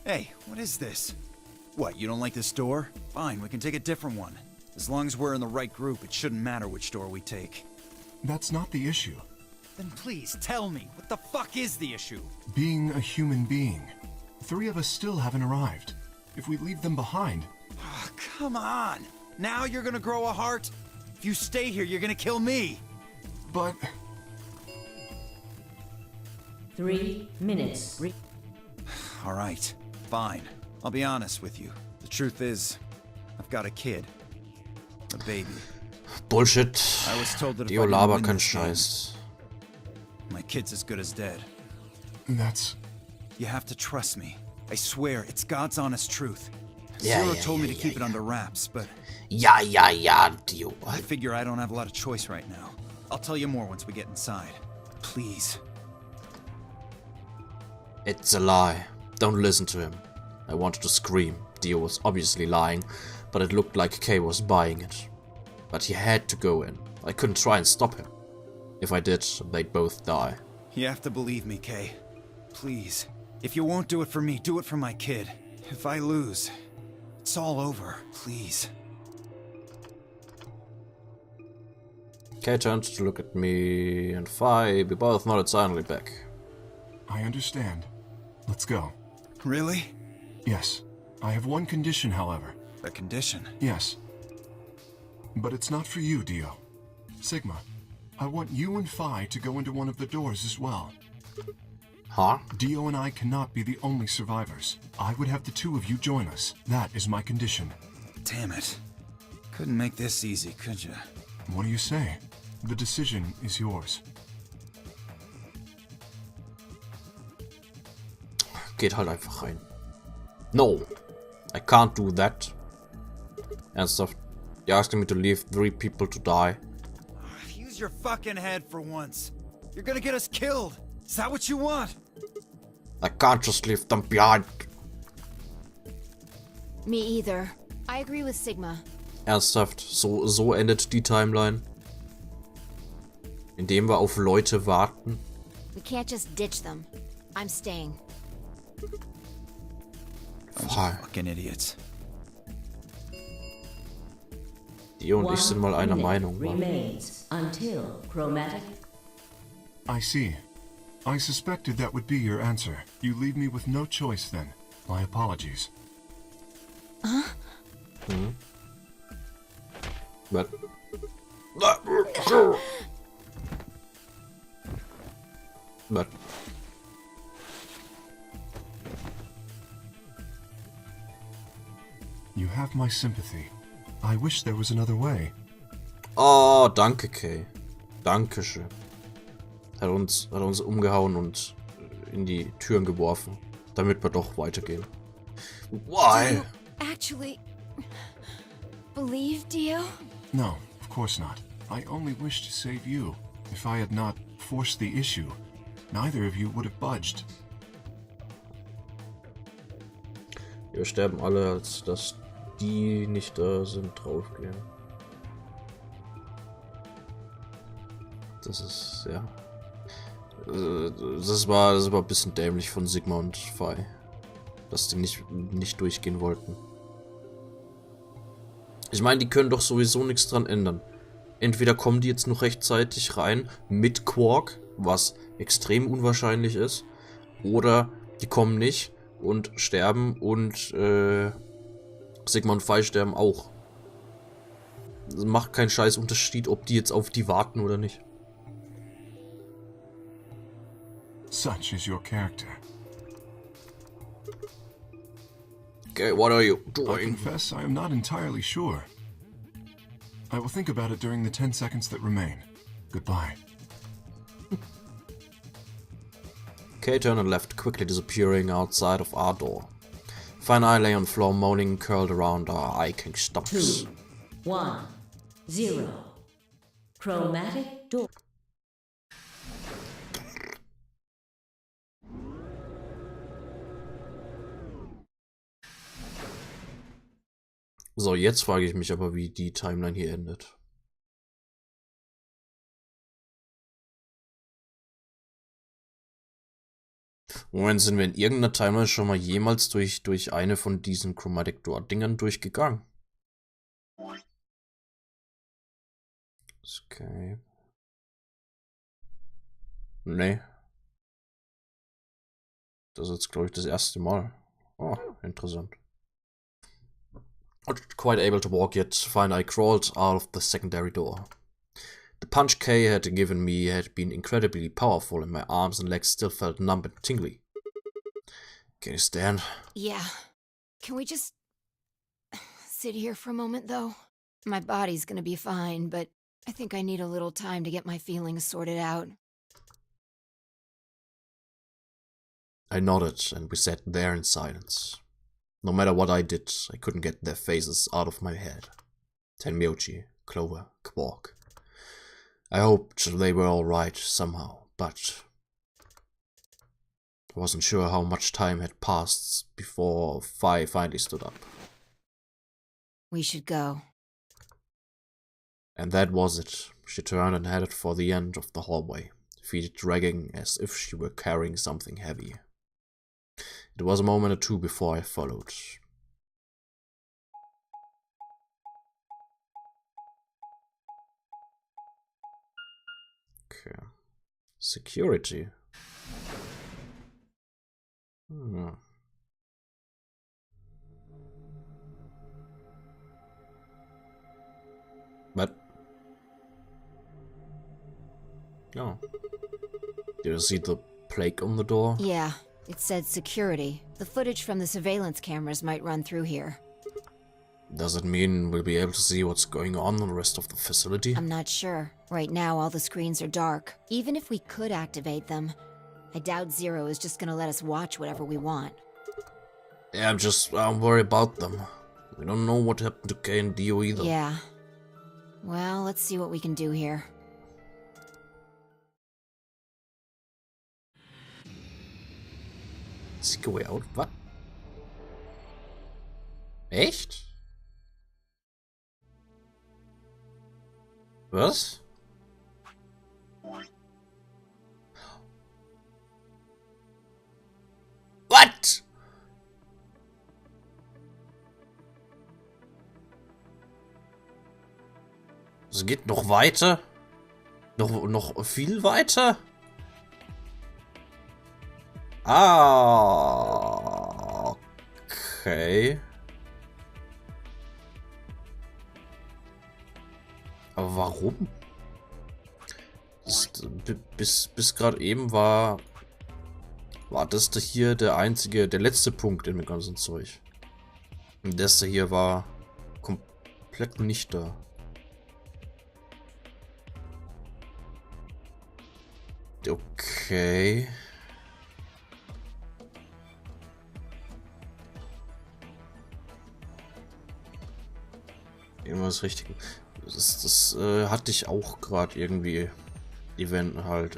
Hey, what is this? What, you don't like this door? Fine, we can take a different one. As long as we're in the right group, it shouldn't matter which door we take. That's not the issue. Then please tell me, what the fuck is the issue? Being a human being. 3 of us still haven't arrived. If we leave them behind... Oh, come on! Now you're gonna grow a heart? If you stay here, you're gonna kill me! But... 3 minutes. Alright, fine. I'll be honest with you. The truth is, I've got a kid. A baby. Bullshit. I was told that if I Dio didn't laber win kein this game, Scheiß. my kid's as good as dead. That's... You have to trust me. I swear, it's God's honest truth. Yeah, Zero yeah, told me yeah, to keep yeah, it under wraps, but Ja, Dio. I figure I don't have a lot of choice right now. I'll tell you more once we get inside. Please. It's a lie. Don't listen to him. I wanted to scream. Dio was obviously lying, but it looked like Kay was buying it. But he had to go in. I couldn't try and stop him. If I did, they'd both die. You have to believe me, Kay. Please. If you won't do it for me, do it for my kid. If I lose, it's all over. Please. Kay turned to look at me and Fi. We both nodded silently back. I understand. Let's go. Really? Yes. I have one condition, however. A condition? Yes. But it's not for you, Dio. Sigma, I want you and Fi to go into one of the doors as well. Huh? Dio and I cannot be the only survivors. I would have the two of you join us. That is my condition. Damn it. Couldn't make this easy, could you? What do you say? The decision is yours. Geht halt einfach rein. No, I can't do that. Ernsthaft, you're asking me to leave 3 people to die. Use your fucking head for once. You're gonna get us killed. Is that what you want? I can't just leave them behind. Me either. I agree with Sigma. Ernsthaft, so endet die Timeline. Indem wir auf Leute warten. We can't just ditch them. I'm staying. Fucking idiots. Dio und ich sind mal einer Meinung. Remains until chromatic. I see. I suspected that would be your answer. You leave me with no choice then. My apologies. Huh? Hmm. But... But... You have my sympathy. I wish there was another way. Oh, danke, Kay. Dankeschön. Hat uns umgehauen und in die Türen geworfen, damit wir doch weitergehen. Why? Do you actually believe Dio? No, of course not. I only wish to save you. If I had not forced the issue, neither of you would have budged. Wir sterben alle, als dass die nicht da sind, draufgehen. Das ist, ja. Das war ein bisschen dämlich von Sigma und Fi. Dass die nicht durchgehen wollten. Ich meine, die können doch sowieso nichts dran ändern. Entweder kommen die jetzt noch rechtzeitig rein mit Quark, was extrem unwahrscheinlich ist, oder die kommen nicht und sterben und Sigma und Fi sterben auch. Das macht keinen scheiß Unterschied, ob die jetzt auf die warten oder nicht. Such is your character. Okay, what are you I doing? confess I am not entirely sure. I will think about it during the 10 seconds that remain. Goodbye. Kay turned and left, quickly disappearing outside of our door. Fi and I lay on the floor, moaning, curled around our aching stomachs. 2, 1, 0. Chromatic door. So, jetzt frage ich mich aber, wie die Timeline hier endet. Moment, sind wir in irgendeiner Timeline schon mal jemals durch eine von diesen Chromatic Door-Dingern durchgegangen? Okay. Nee. Das ist jetzt, glaube ich, das erste Mal. Oh, interessant. Not quite able to walk yet, finally I crawled out of the secondary door. The punch Kay had given me had been incredibly powerful, and my arms and legs still felt numb and tingly. Can you stand? Yeah. Can we just sit here for a moment, though? My body's gonna be fine, but I think I need a little time to get my feelings sorted out. I nodded, and we sat there in silence. No matter what I did, I couldn't get their faces out of my head. Tenmyoji, Clover, Quark. I hoped they were alright somehow, but I wasn't sure how much time had passed before Fi finally stood up. We should go. And that was it. She turned and headed for the end of the hallway, feet dragging as if she were carrying something heavy. It was a moment or two before I followed. Okay. Security. But oh. Did you see the plaque on the door? Yeah, it said security. The footage from the surveillance cameras might run through here. Does it mean we'll be able to see what's going on in the rest of the facility? I'm not sure. Right now, all the screens are dark. Even if we could activate them, I doubt Zero is just gonna let us watch whatever we want. Yeah, I'm worried about them. We don't know what happened to Kay and Dio either. Yeah. Well, let's see what we can do here. Seek a way out? Was? Echt? Was? What? Es geht noch weiter? Noch viel weiter? Ah, okay. Aber warum? Bis gerade eben war das da hier der letzte Punkt in dem ganzen Zeug. Und das da hier war komplett nicht da. Okay. Irgendwas Richtiges. Das hatte ich auch gerade irgendwie Event halt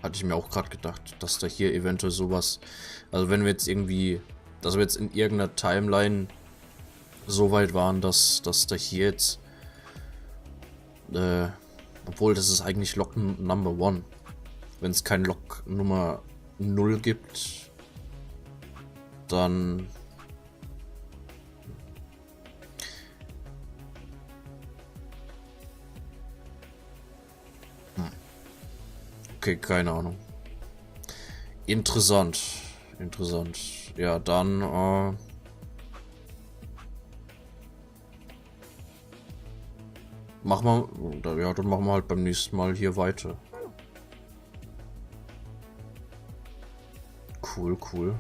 hatte ich mir auch gerade gedacht, dass da hier eventuell sowas, also wenn wir jetzt irgendwie, dass wir jetzt in irgendeiner Timeline so weit waren, dass da hier jetzt, obwohl das ist eigentlich Log Number 1, wenn es kein Log Nummer 0 gibt, dann okay, keine Ahnung. Interessant. Ja, dann, dann machen wir halt beim nächsten Mal hier weiter. Cool.